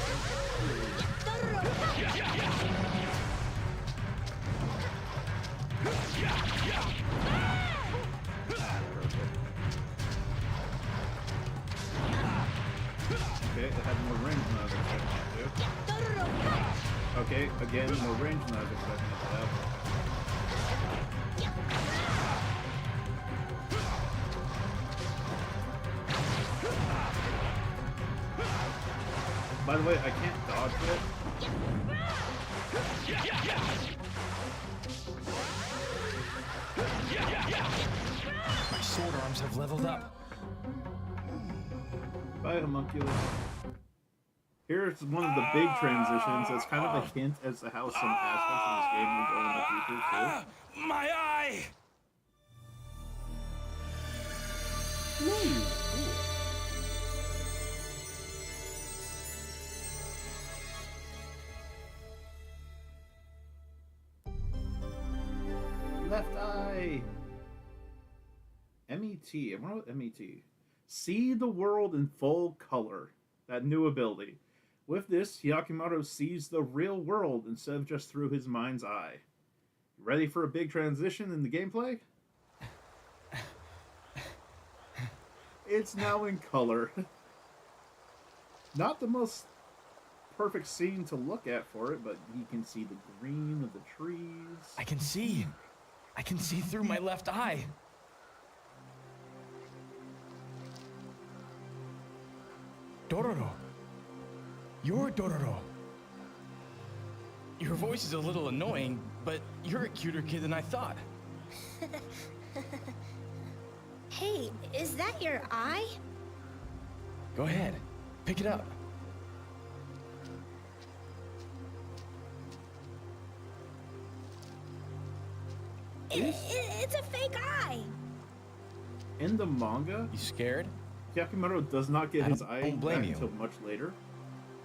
Okay, it had more range than I was expecting it to. Okay, again, more range than I was expecting it to have. By the way, I can't dodge it.
My sword arms have leveled up.
Bye, homunculus. Here's one of the big transitions. It's kind of a hint as to how some aspects of this game will go in the future, too.
My eye!
Ooh. Left eye. MET. I wonder what MET. See the world in full color. That new ability. With this, Hyakimaru sees the real world instead of just through his mind's eye. Ready for a big transition in the gameplay? It's now in color. Not the most perfect scene to look at for it, but you can see the green of the trees.
I can see. I can see through my left eye. Dororo. You're Dororo. Your voice is a little annoying, but you're a cuter kid than I thought.
Hey, is that your eye?
Go ahead. Pick it up.
It's a fake eye.
In the manga,
You scared?
Hyakimaru does not get his eye
don't blame
back
you.
until much later.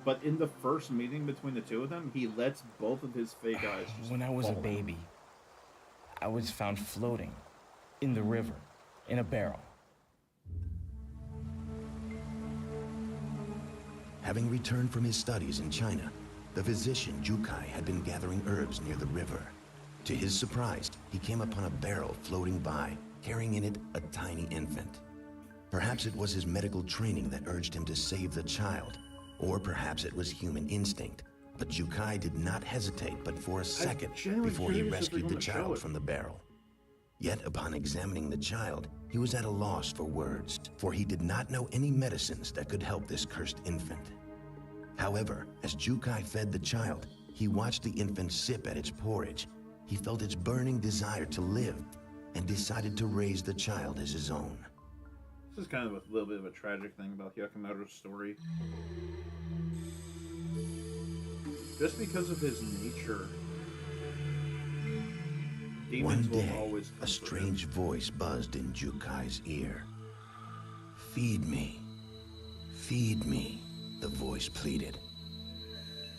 But in the first meeting between the two of them, he lets both of his fake eyes just
When I was a
fall.
baby, I was found floating in the river in a barrel.
Having returned from his studies in China, the physician Jukai had been gathering herbs near the river. To his surprise, he came upon a barrel floating by, carrying in it a tiny infant. Perhaps it was his medical training that urged him to save the child, or perhaps it was human instinct. But Jukai did not hesitate but for a second
genuinely
before he
curious if they're
rescued the
gonna show
child
it.
from the barrel. Yet upon examining the child, he was at a loss for words, for he did not know any medicines that could help this cursed infant. However, as Jukai fed the child, he watched the infant sip at its porridge. He felt its burning desire to live and decided to raise the child as his own.
This is kind of a little bit of a tragic thing about Hyakimaru's story. Just because of his nature,
One
demons will
day,
always come
a
for
strange
him.
voice buzzed in Jukai's ear. "Feed me. Feed me," the voice pleaded.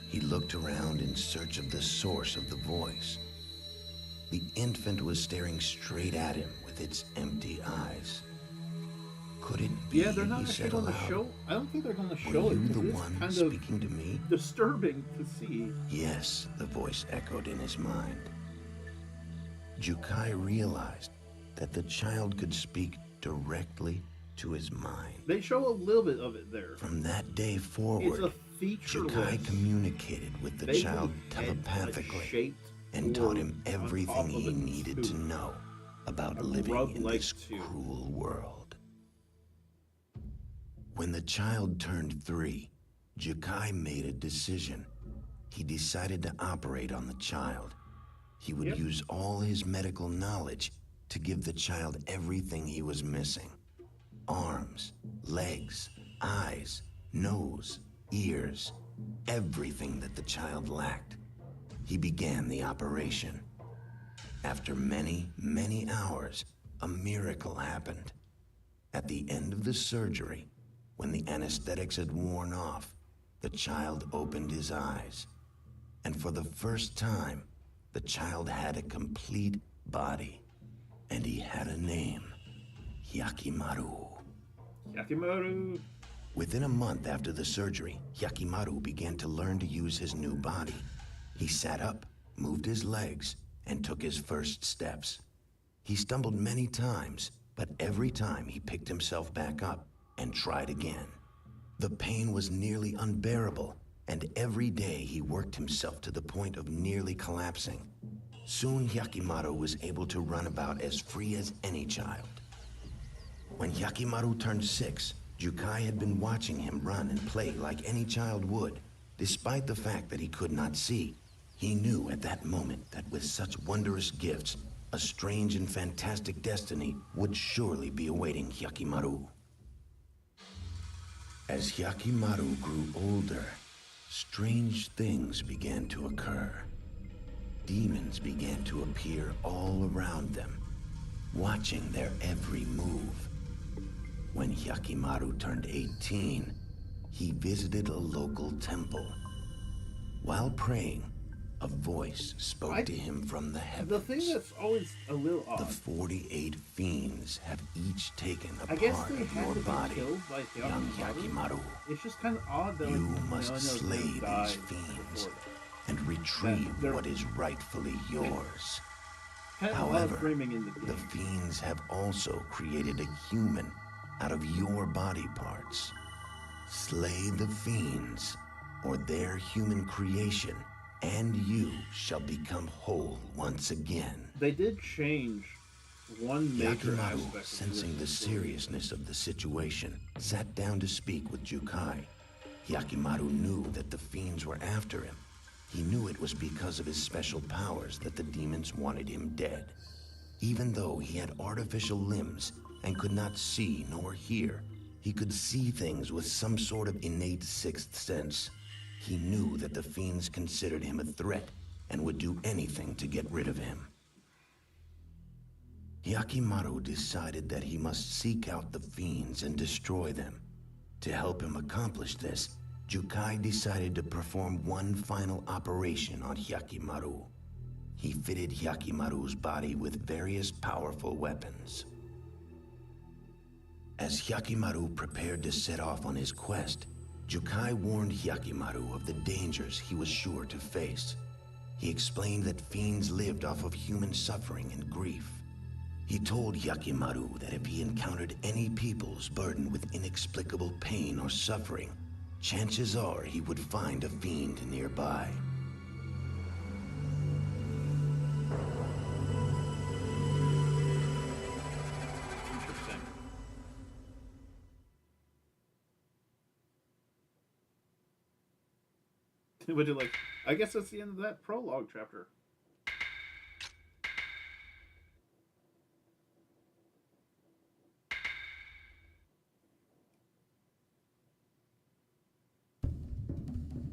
He looked around in search of the source of the voice. The infant was staring straight at him with its empty eyes. Could it be?
Yeah, they're
he
not actually
said
going to
aloud,
show. I don't think they're going to
"Were
show it
you the
because it's
one
kind
speaking to me?"
of disturbing to see.
Yes, the voice echoed in his mind. Jukai realized that the child could speak directly to his mind.
They show a little bit of it there.
From that day
It's
forward,
a featureless,
Jukai communicated with the
vaguely
child
head-like
telepathically
shaped
and taught
orb
him
on
everything
top of
he
a
needed to
tube.
know about
A
living in
grub-like
this
tube.
cruel world. When the child turned 3, Jukai made a decision. He decided to operate on the child. He would
Yep.
use all his medical knowledge to give the child everything he was missing. Arms, legs, eyes, nose, ears, everything that the child lacked. He began the operation. After many, many hours, a miracle happened. At the end of the surgery, when the anesthetics had worn off, the child opened his eyes. And for the first time, the child had a complete body. And he had a name. Hyakimaru.
Hyakimaru.
Within a month after the surgery, Hyakimaru began to learn to use his new body. He sat up, moved his legs, and took his first steps. He stumbled many times, but every time he picked himself back up and tried again. The pain was nearly unbearable, and every day he worked himself to the point of nearly collapsing. Soon Hyakimaru was able to run about as free as any child. When Hyakimaru turned 6, Jukai had been watching him run and play like any child would. Despite the fact that he could not see, he knew at that moment that with such wondrous gifts, a strange and fantastic destiny would surely be awaiting Hyakimaru. As Hyakimaru grew older, strange things began to occur. Demons began to appear all around them, watching their every move. When Hyakimaru turned 18, he visited a local temple. While praying, a voice spoke to him from the heavens.
The thing that's always a little odd.
The 48 fiends have each taken a
I guess
part
they
of
had
your
to be
body,
killed by
young
Hyakimaru.
Hyakimaru.
It's just kind of odd that
You
like,
must slay these fiends and retrieve what is rightfully yours.
Kind of
However,
framing in the game.
the fiends have also created a human out of your body parts. Slay the fiends, or their human creation, and you shall become whole once again.
They did change one major
Hyakimaru,
aspect.
sensing the seriousness of the situation, sat down to speak with Jukai. Hyakimaru knew that the fiends were after him. He knew it was because of his special powers that the demons wanted him dead. Even though he had artificial limbs and could not see nor hear, he could see things with some sort of innate sixth sense. He knew that the fiends considered him a threat and would do anything to get rid of him. Hyakimaru decided that he must seek out the fiends and destroy them. To help him accomplish this, Jukai decided to perform one final operation on Hyakimaru. He fitted Hyakimaru's body with various powerful weapons. As Hyakimaru prepared to set off on his quest, Jukai warned Hyakimaru of the dangers he was sure to face. He explained that fiends lived off of human suffering and grief. He told Hyakimaru that if he encountered any peoples burdened with inexplicable pain or suffering, chances are he would find a fiend nearby.
Interesting. Would you like? I guess that's the end of that prologue chapter.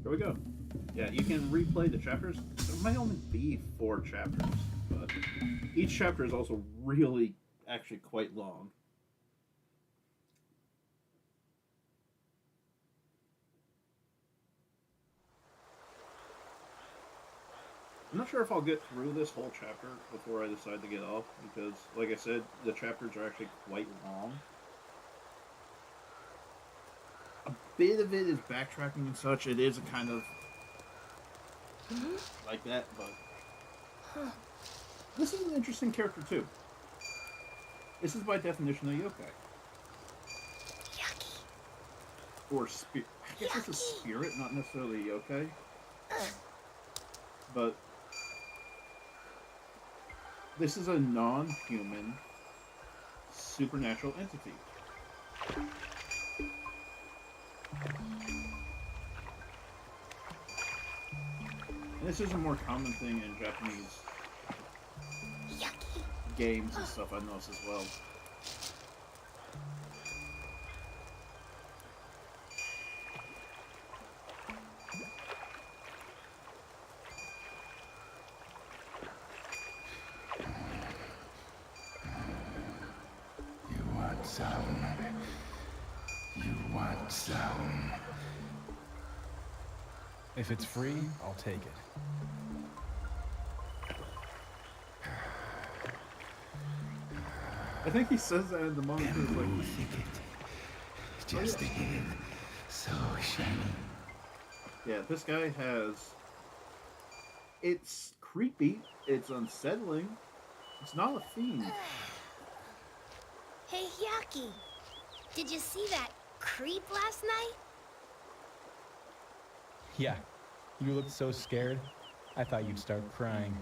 Here we go. Yeah, you can replay the chapters. There might only be 4 chapters, but each chapter is also really, actually quite long. I'm not sure if I'll get through this whole chapter before I decide to get off, because, like I said, the chapters are actually quite long. A bit of it is backtracking and such. It is a kind of like that, but this is an interesting character too. This is by definition a yokai.
Yucky.
Or spirit. I guess it's a spirit, not necessarily a yokai. But this is a non-human supernatural entity. And this is a more common thing in Japanese games and stuff, I noticed as well.
You want some? You want some?
If it's free, I'll take it.
I think he says that in the moment.
Bamboo thicket. Just ahead. So shiny.
Yeah, this guy has... It's creepy. It's unsettling. It's not a fiend.
Hey, Hyaki. Did you see that creep last night?
Yeah, you looked so scared, I thought you'd start crying.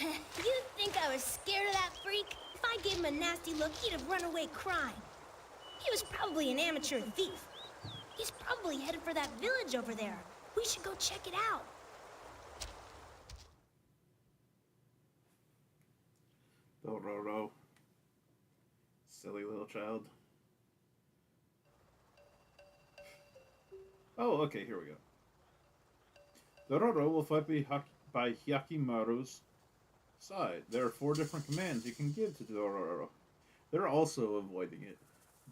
You think I was scared of that freak? If I gave him a nasty look, he'd have run away crying. He was probably an amateur thief. He's probably headed for that village over there. We should go check it out.
Dororo. Silly little child. Oh, okay, here we go. Dororo will fight by Hyakimaru's side. There are 4 different commands you can give to Dororo. They're also avoiding it.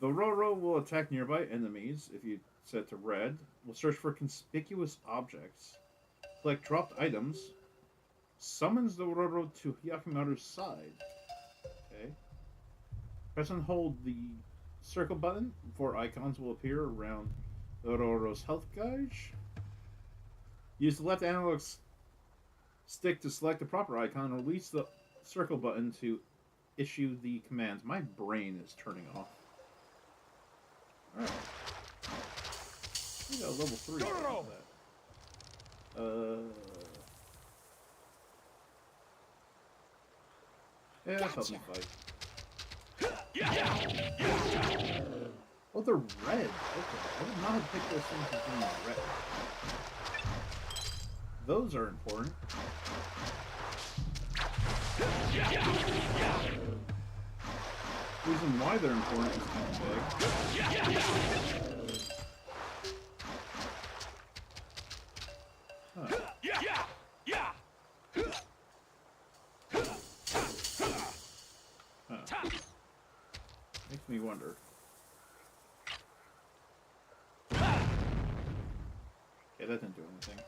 Dororo will attack nearby enemies if you set to red. Will search for conspicuous objects. Collect dropped items. Summons Dororo to Hyakimaru's side. Okay. Press and hold the circle button. 4 icons will appear around Dororo's health gauge. Use the left analog stick to select the proper icon. Release the circle button to issue the commands. My brain is turning off. Alright. We got level 3. Dororo! Yeah, that's help me fight. Oh, they're red. Okay, I would not have picked those things as being red. Those are important. The reason why they're important is kind of big. Huh. Makes me wonder. Okay, that didn't do anything.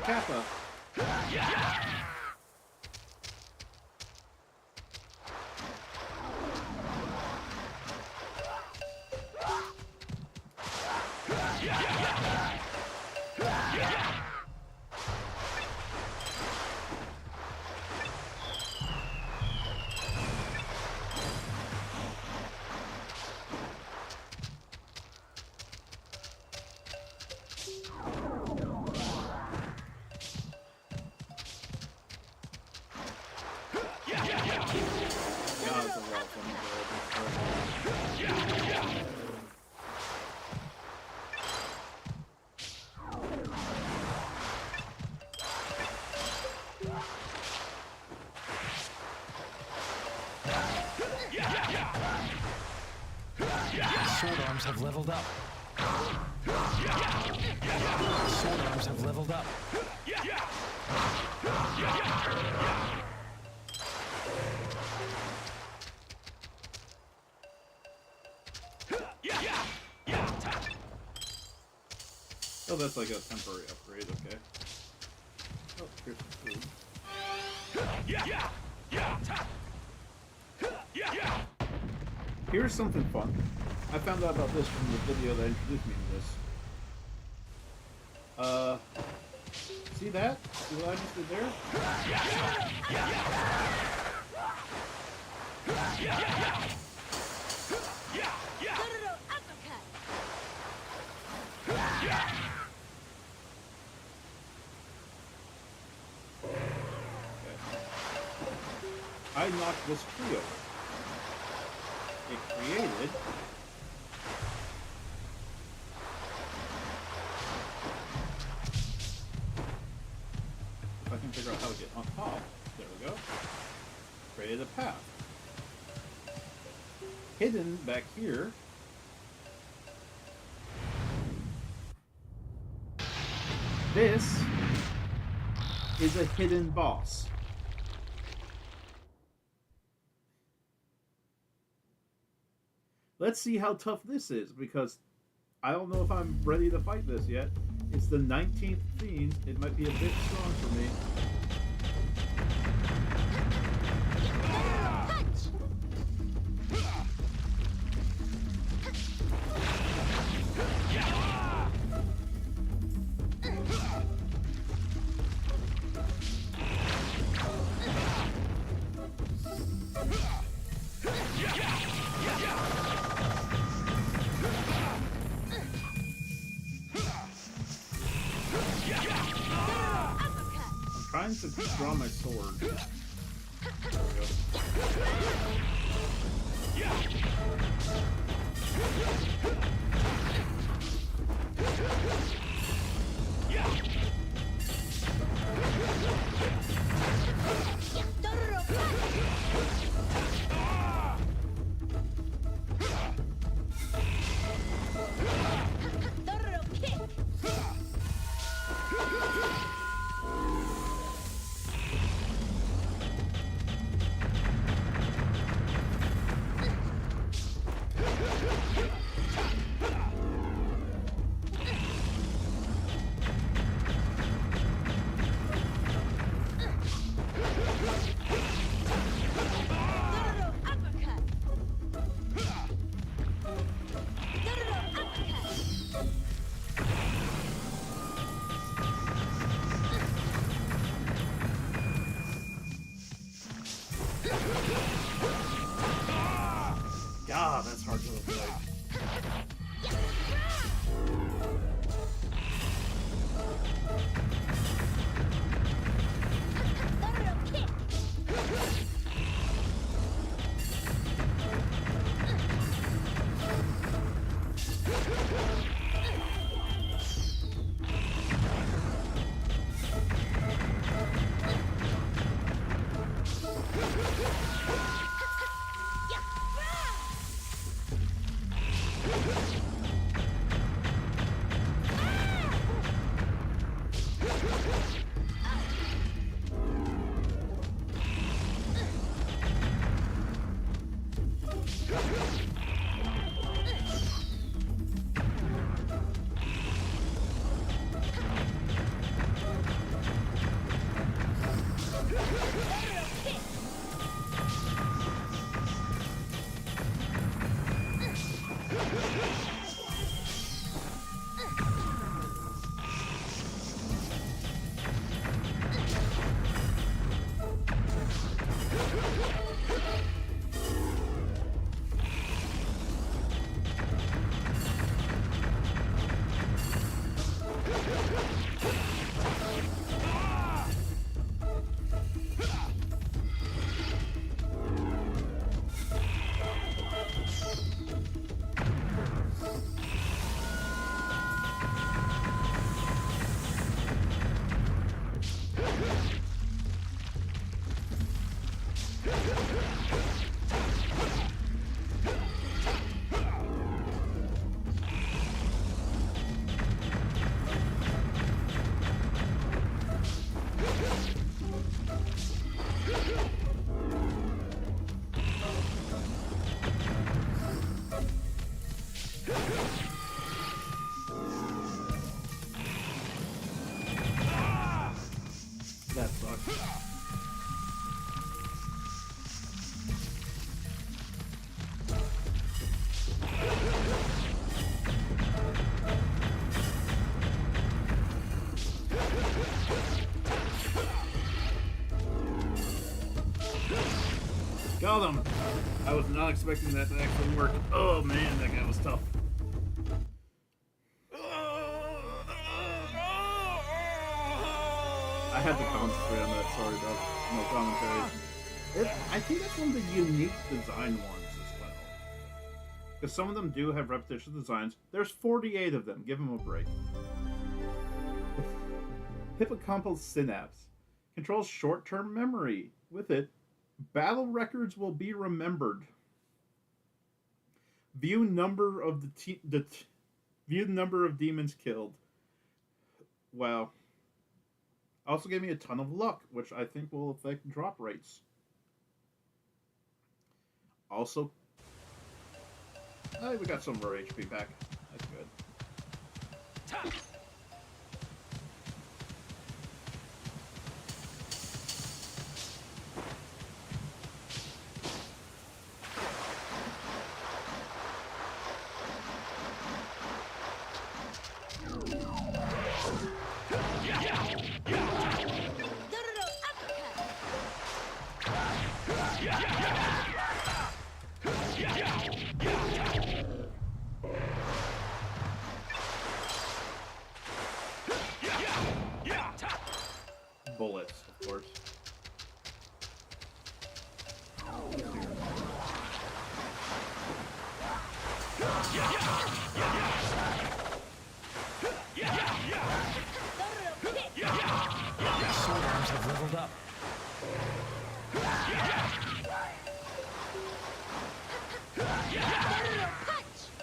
Kappa.
Sword arms have leveled up. Sword arms have leveled up.
Oh, that's like a temporary upgrade, okay. Oh, here's some food. Here's something fun. I found out about this from the video that introduced me to this. See that? See what I just did there? I knocked this tree over. It created if I can figure out how to get on top, there we go. Created a path. Hidden back here this is a hidden boss. Let's see how tough this is, because I don't know if I'm ready to fight this yet. It's the 19th Fiend. It might be a bit strong for me. trying to draw my sword. There we go. God, that's hard to avoid. That sucks. Got him! I was not expecting that to actually work. Oh man, that guy was tough. I had to concentrate on that, sorry about no commentary. I think that's one of the unique design ones as well. Because some of them do have repetitious designs. There's 48 of them, give them a break. Hippocampal synapse controls short-term memory. With it, battle records will be remembered. View number of view number of demons killed. Wow. Also gave me a ton of luck, which I think will affect drop rates. Also, we got some of our HP back. That's good.
Sword arms have leveled up.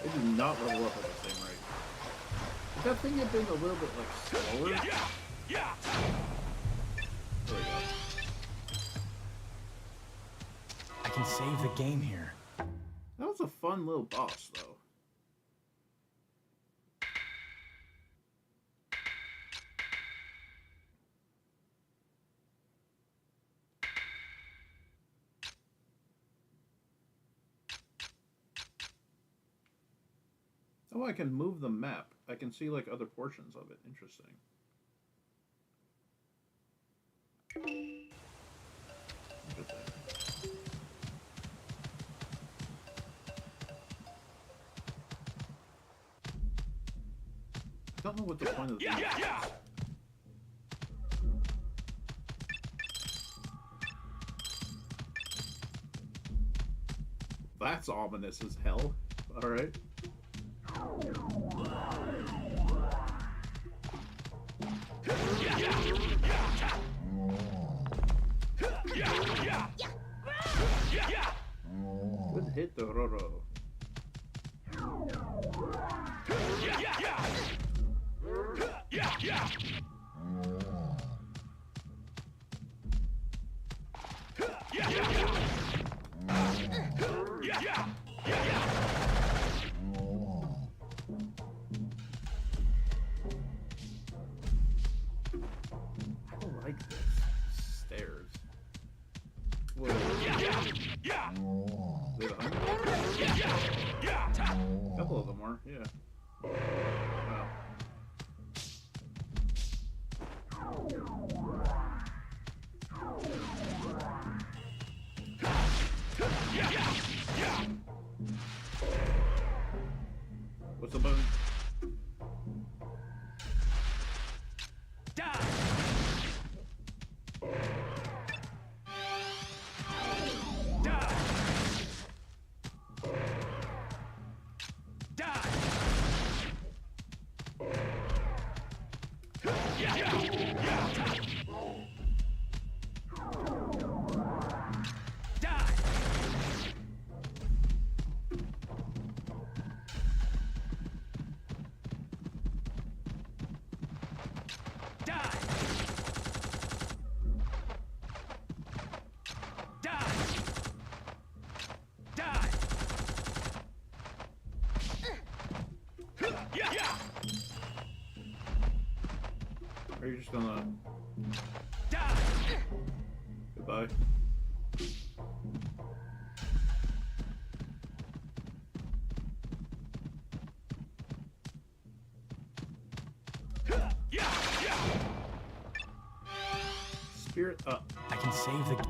They do not level up at the same rate. If that thing had been a little bit like slower. There we go.
I can save the game here.
That was a fun little boss, though. Oh, I can move the map. I can see, like, other portions of it. Interesting. Look at that. I don't know what the point of the map is. That's ominous as hell. Alright. Good hit, Dororo. I don't like this. Stairs. Whoa. Is it 100? A couple of them are, yeah. Wow. What's the button? Are you just gonna die? Goodbye. Spirit up.
I can save the.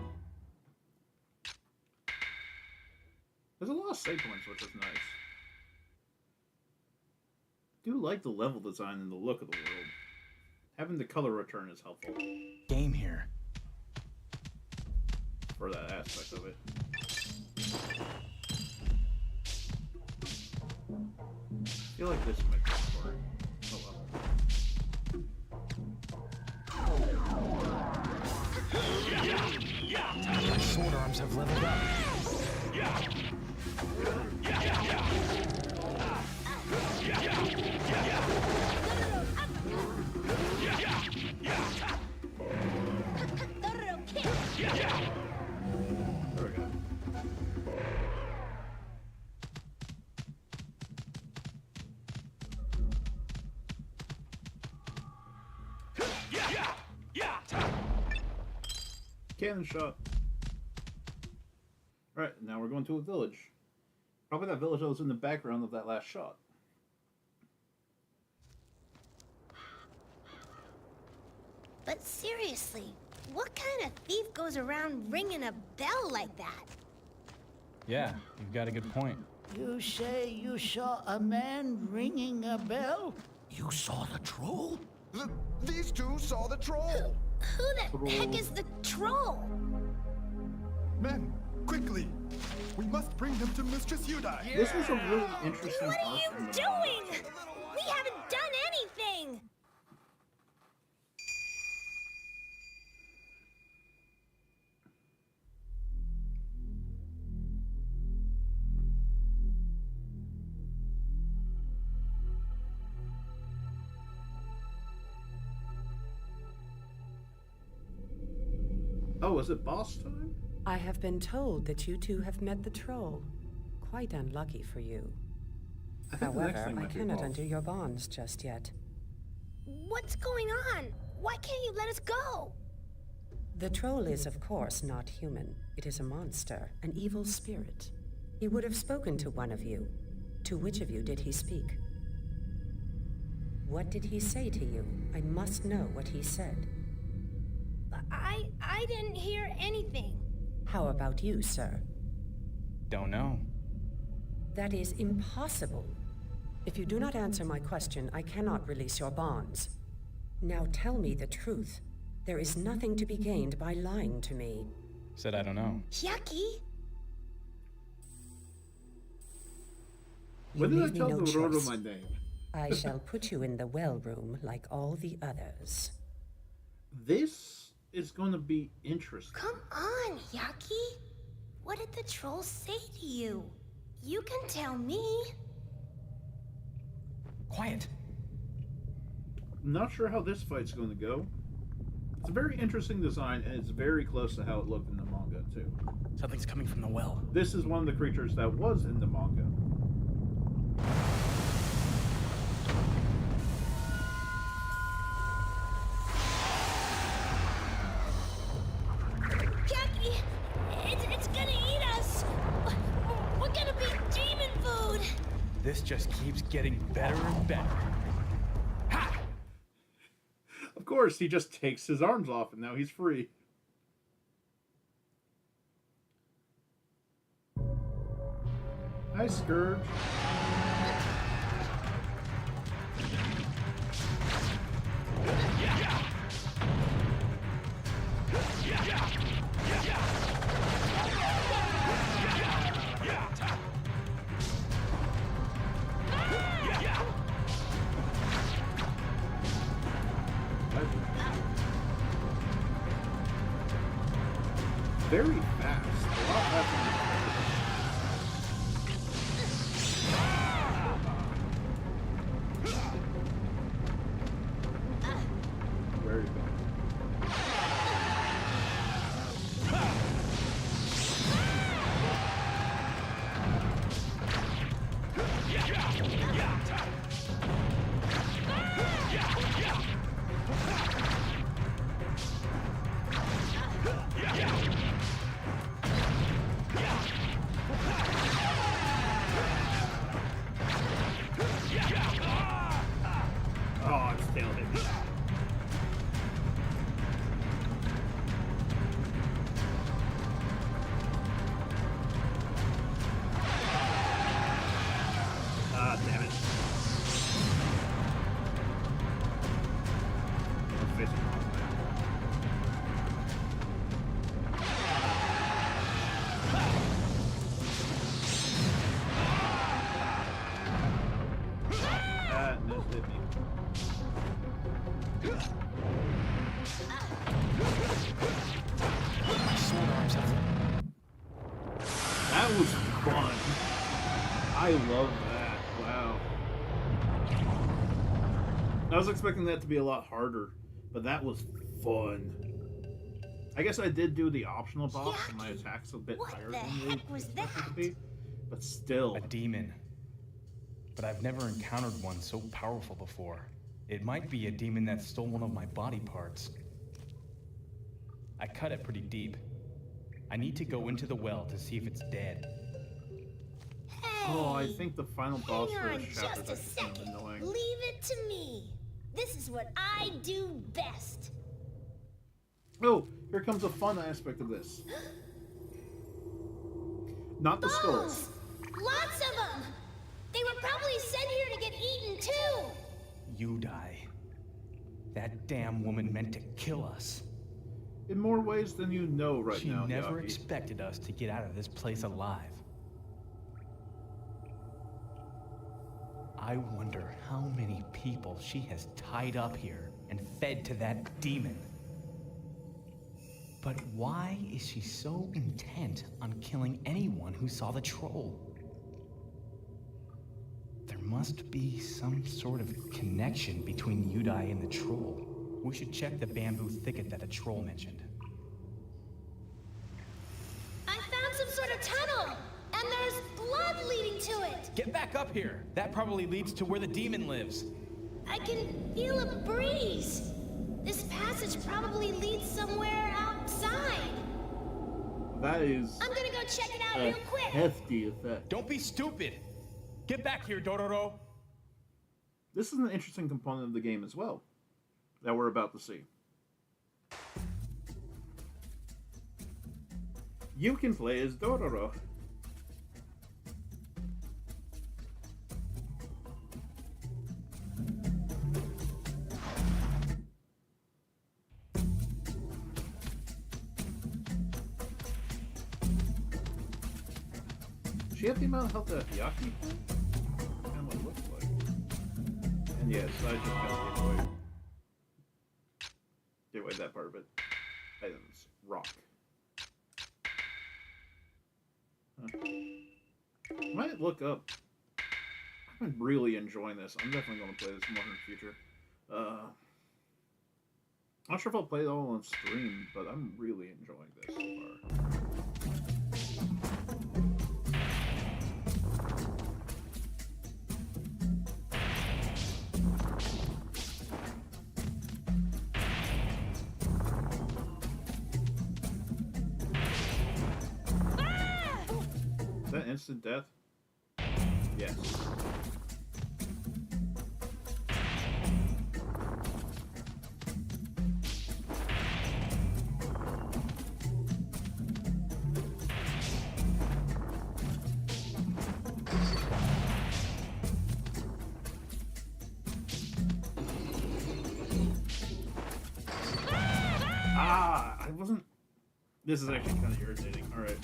There's a lot of save points, which is nice. I do like the level design and the look of the world. Having the color return is helpful.
Game here.
For that aspect of it. I feel like this might go for it. Oh well.
My sword arms have leveled up.
There we go. Cannon shot. Alright, now we're going to a village. Probably that village that was in the background of that last shot.
But seriously, what kind of thief goes around ringing a bell like that?
Yeah, you've got a good point.
You say you saw a man ringing a bell?
You saw the troll? These two saw the troll!
Who the heck is the troll?
Men, quickly! We must bring them to Mistress Yudai.
This was a really interesting
What are
arc
you
from the
doing?
manga.
We haven't done anything!
Oh, is it boss time?
I have been told that you two have met the troll. Quite unlucky for you.
I think the next
However,
thing
I
might be
cannot
boss.
undo your bonds just yet.
What's going on? Why can't you let us go?
The troll is, of course, not human. It is a monster, an evil spirit. He would have spoken to one of you. To which of you did he speak? What did he say to you? I must know what he said.
I didn't hear anything.
How about you, sir?
Don't know.
That is impossible. If you do not answer my question, I cannot release your bonds. Now tell me the truth. There is nothing to be gained by lying to me.
Said I don't know.
Yucky.
When did I
leave me
tell
no
Dororo
choice.
my name?
I shall put you in the well room like all the others.
This is going to be interesting.
Come on, Yucky. What did the troll say to you? You can tell me.
Quiet.
I'm not sure how this fight's going to go. It's a very interesting design, and it's very close to how it looked in the manga, too.
Something's coming from the well.
This is one of the creatures that was in the manga.
Yucky, it's gonna eat us. We're gonna be demon food.
This just keeps getting better and better. Ha!
Of course, he just takes his arms off, and now he's free. Hi, Scourge. Very fast. A lot faster. Very fast. Oh, it's still hitting me. Ah, damn it. I'm facing the wrong way. Ah, no, hit me.
My sword arms have...
That was fun. I love that. Wow. I was expecting that to be a lot harder, but that was fun. I guess I did do the optional boss, and my attack's a bit
What
higher
the
than
heck
they
was
expected
that?
to be. But still,
A demon. But I've never encountered one so powerful before. It might be a demon that stole one of my body parts. I cut it pretty deep. I need to go into the well to see if it's dead.
oh, I think the final boss
Hang
for
on
this chapter
just a
is kind of
second.
annoying.
Leave it to me. This is what I do best.
Oh, here comes a fun aspect of this. Not the skulls.
Bones! Lots of them! They were probably sent here to get eaten too!
Yudai. That damn woman meant to kill us.
In more ways than you know right
She
now.
never
Yaki.
expected us to get out of this place alive. I wonder how many people she has tied up here and fed to that demon. But why is she so intent on killing anyone who saw the troll? There must be some sort of connection between Yudai and the troll. We should check the bamboo thicket that the troll mentioned.
I found some sort of tunnel, and there's blood leading to it.
Get back up here. That probably leads to where the demon lives.
I can feel a breeze. This passage probably leads somewhere outside.
That is
I'm gonna go check it out
a
real quick.
hefty effect.
Don't be stupid. Get back here, Dororo.
This is an interesting component of the game as well that we're about to see. You can play as Dororo. She have the amount of health that Yaki? Kind of what it looks like. And yes, I just kind of gave away that part of it. Items. Rock. Huh. I might look up. I've been really enjoying this. I'm definitely going to play this more in the future. I'm not sure if I'll play it all on stream, but I'm really enjoying this so far. Is that instant death? Yes. I wasn't... This is actually kind of irritating. Alright.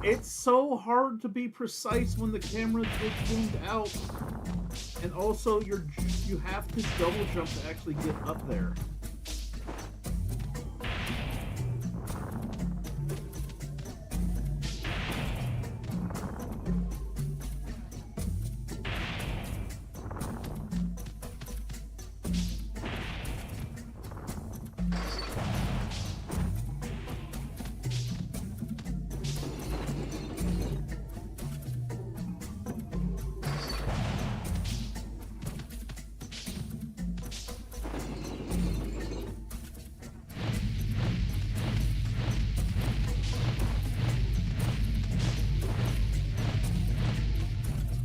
It's so hard to be precise when the camera is zoomed out. And also, you have to double jump to actually get up there.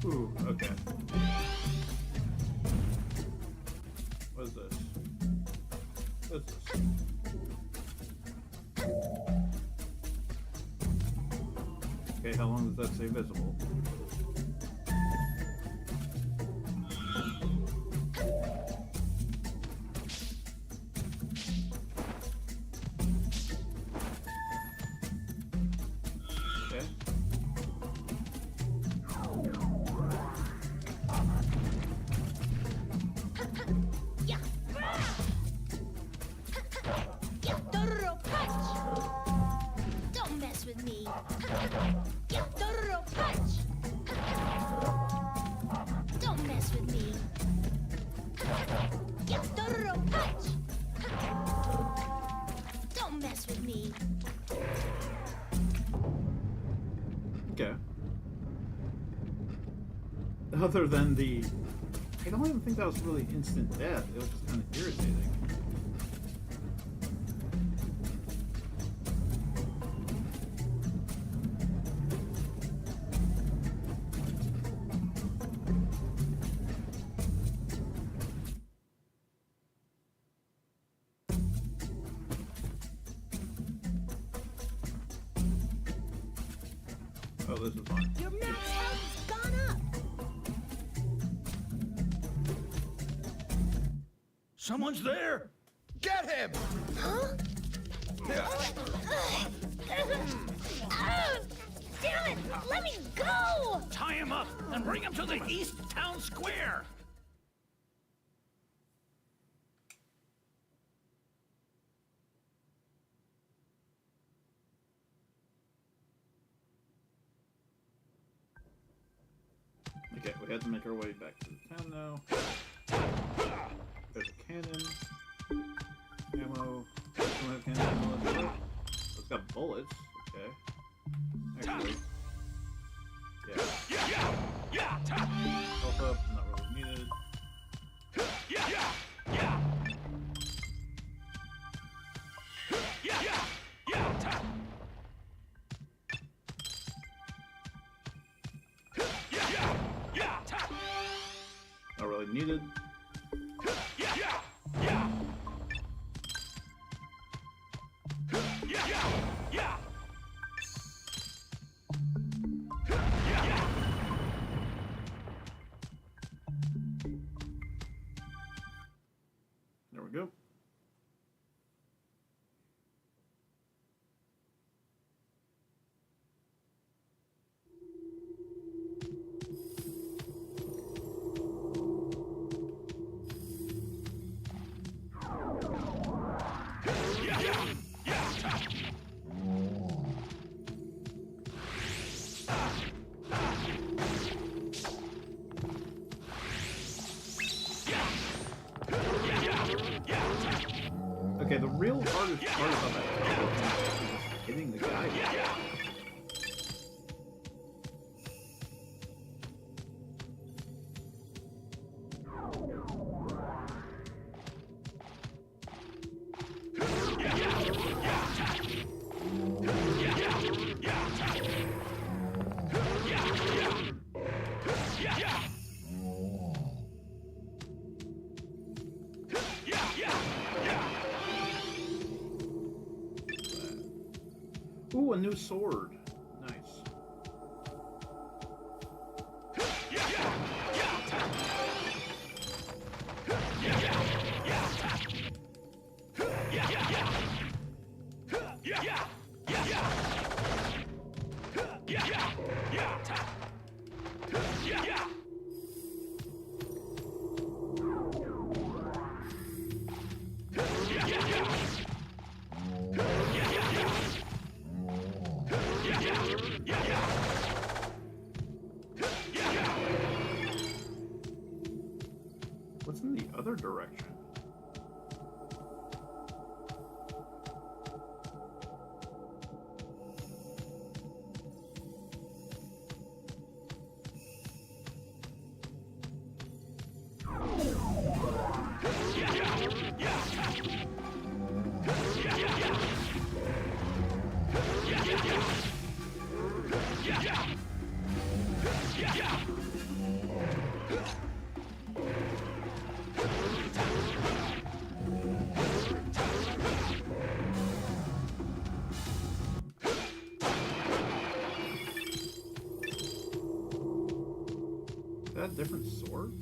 Ooh, okay. What is this? What's this? Okay, how long does that say visible? Okay.
Yeah. Yeah, Dororo punch. Don't mess with me. Yeah, Dororo punch. Don't mess with me. Yeah, Dororo punch. Don't mess with me.
Okay. Other than the... I don't even think that was really instant death. It was just kind of irritating. Oh, this is fine.
Your max health has gone up.
Someone's there! Get him!
Huh? Damn it! Let me go!
Tie him up and bring him to the East Town Square!
Okay, we have to make our way back to the town now. There's a cannon. Ammo. Don't have cannon ammo in there. It's got bullets. Okay. Actually. Yeah. Health up, not really needed. Not really needed. There we go. Okay, the real hardest part about that is hitting the guy. Ooh, a new sword. Nice. What's in the other direction? Is that a different sword?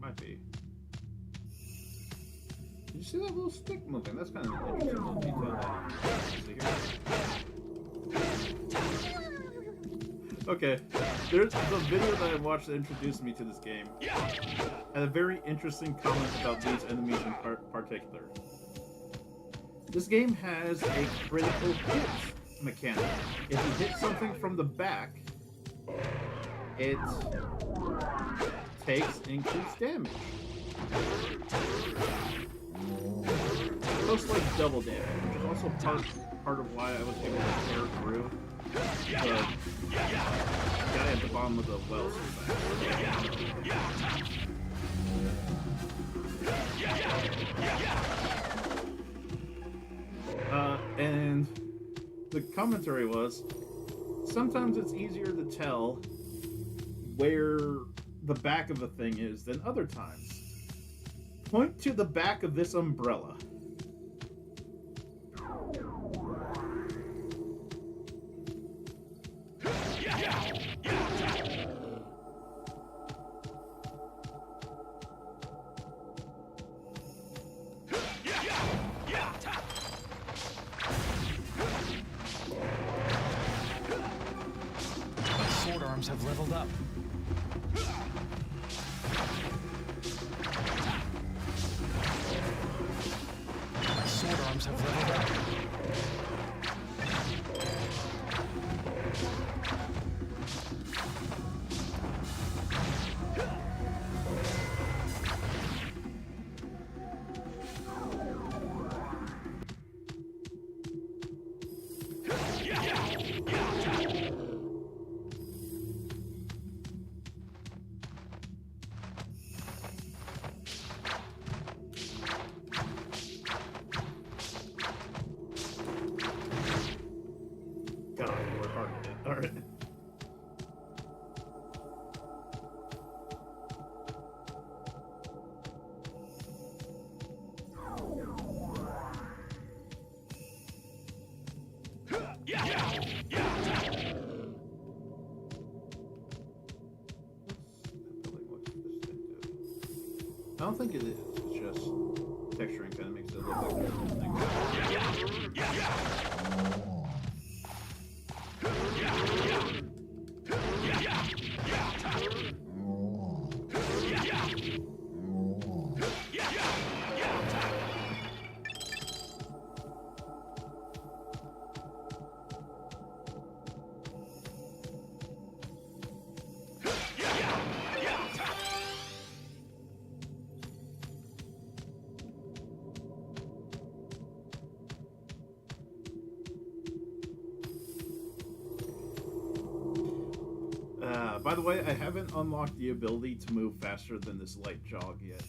Might be. Did you see that little stick moving? That's kind of an interesting little detail that Okay, there's the video that I watched that introduced me to this game. Had a very interesting comment about these enemies in particular. This game has a critical hit mechanic. If you hit something from the back, it takes increased damage. Most like double damage, which is also part of why I was able to tear through the guy at the bottom of the well so fast. And the commentary was, sometimes it's easier to tell where the back of a thing is than other times. Point to the back of this umbrella.
arms have leveled up. My sword arms have leveled up.
God, we're hard at it. Alright. I don't think it is. It's just texturing kind of makes it look like there's something. By the way, I haven't unlocked the ability to move faster than this light jog yet.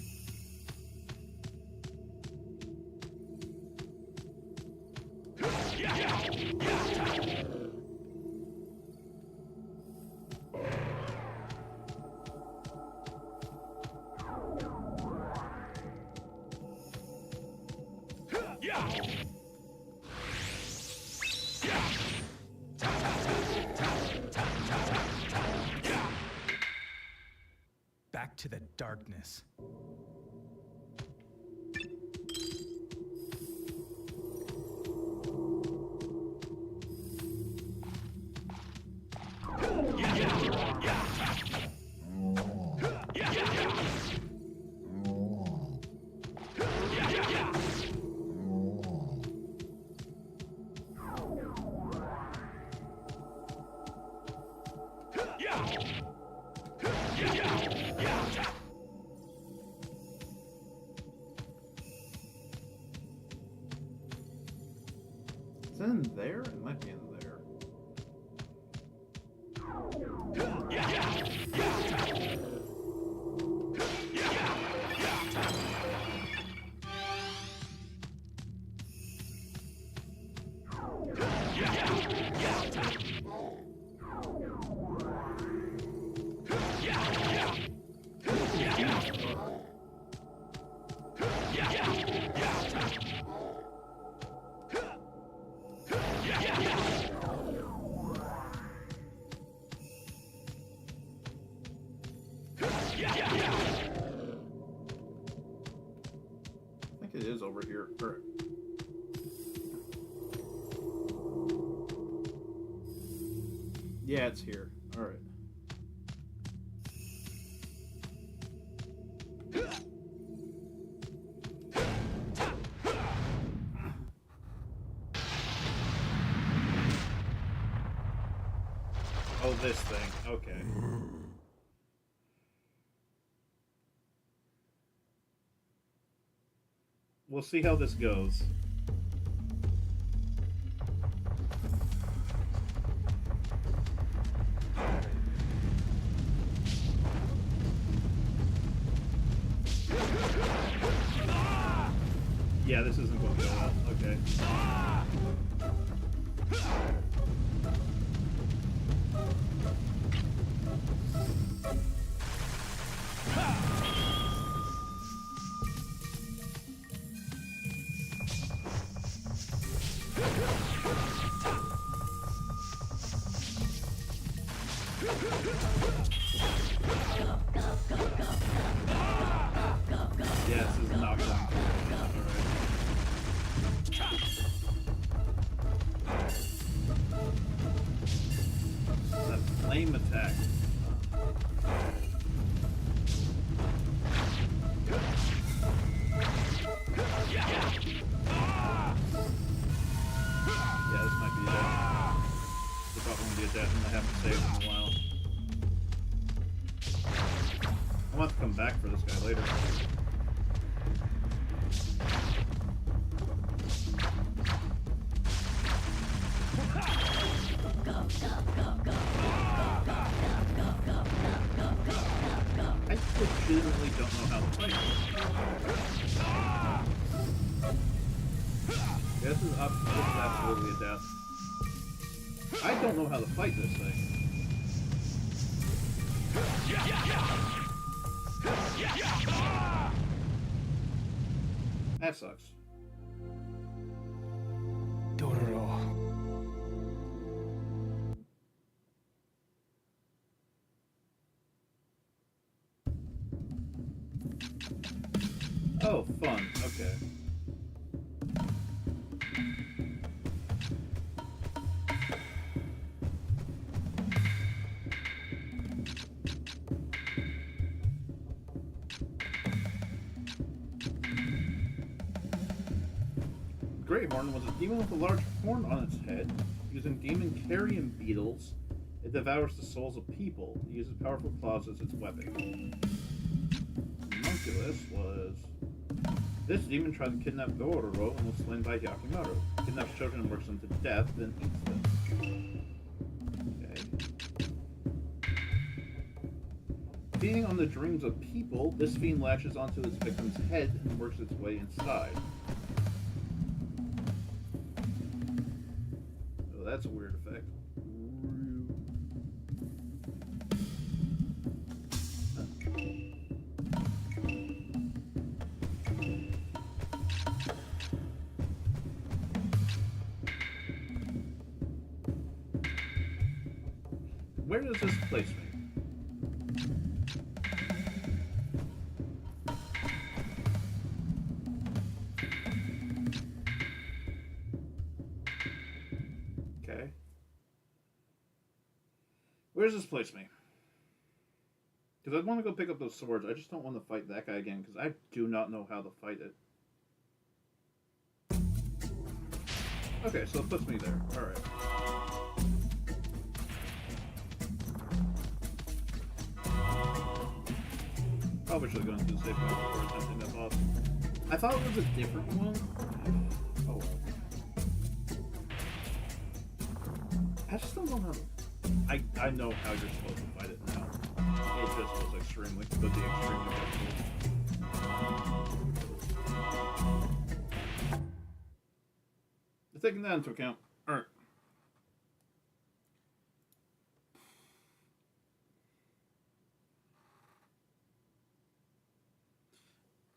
Back to the darkness.
Is that in there? It might be in there. I think it is over here. All right. Yeah, it's here. All right. Oh, this thing. Okay. We'll see how this goes. Yeah, this isn't going to go well. Okay. Yeah, this is not going to work. Alright. That flame attack. attack. Yeah, this might be it. This probably going to be a death and I haven't saved in a while. I'll have to come back for this guy later. I legitimately don't know how to fight this. Yeah, this is absolutely a death. I don't know how to fight this thing. That sucks.
Dororo.
Oh, fun. Okay. Greyhorn was a demon with a large horn on its head. Using demon carrion beetles, it devours the souls of people. It uses powerful claws as its weapon. Homunculus was... This demon tried to kidnap Dororo and was slain by Hyakimaru. Kidnaps children and works them to death, then eats them. Okay. Feeding on the dreams of people, this fiend latches onto its victim's head and works its way inside. Oh, that's a weird effect. Where does this place me? Okay. Where does this place me? Because I want to go pick up those swords. I just don't want to fight that guy again because I do not know how to fight it. Okay, so it puts me there. Alright. Probably should have gone to the safe point before attempting that boss. I thought it was a different one. Oh well. I just don't know how to... I know how you're supposed to fight it now. It just was extremely difficult. Taking that into account. Alright.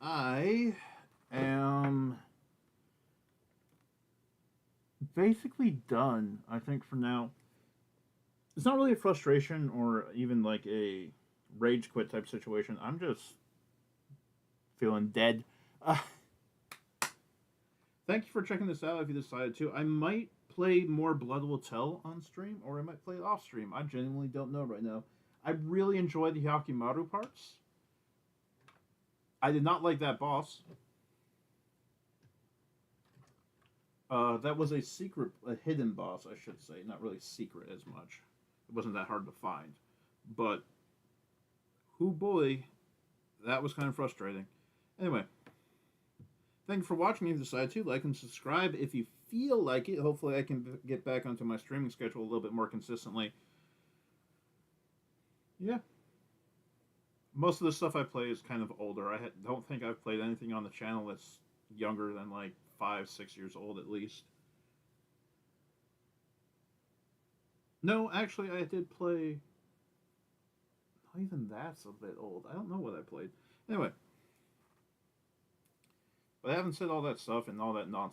I am basically done, I think, for now. It's not really a frustration or even like a rage quit type situation. I'm just feeling dead. Thank you for checking this out if you decided to. I might play more Blood Will Tell on stream, or I might play it off stream. I genuinely don't know right now. I really enjoy the Hyakimaru parts. I did not like that boss. That was a hidden boss, I should say. Not really secret as much. It wasn't that hard to find. But, hoo boy, that was kind of frustrating. Anyway, thank you for watching. If you decide to, like and subscribe if you feel like it. Hopefully I can get back onto my streaming schedule a little bit more consistently. Yeah. Most of the stuff I play is kind of older. I don't think I've played anything on the channel that's younger than like 5-6 years old at least. No, actually I did play... Not even that's a bit old. I don't know what I played. Anyway. But I haven't said all that stuff and all that nonsense.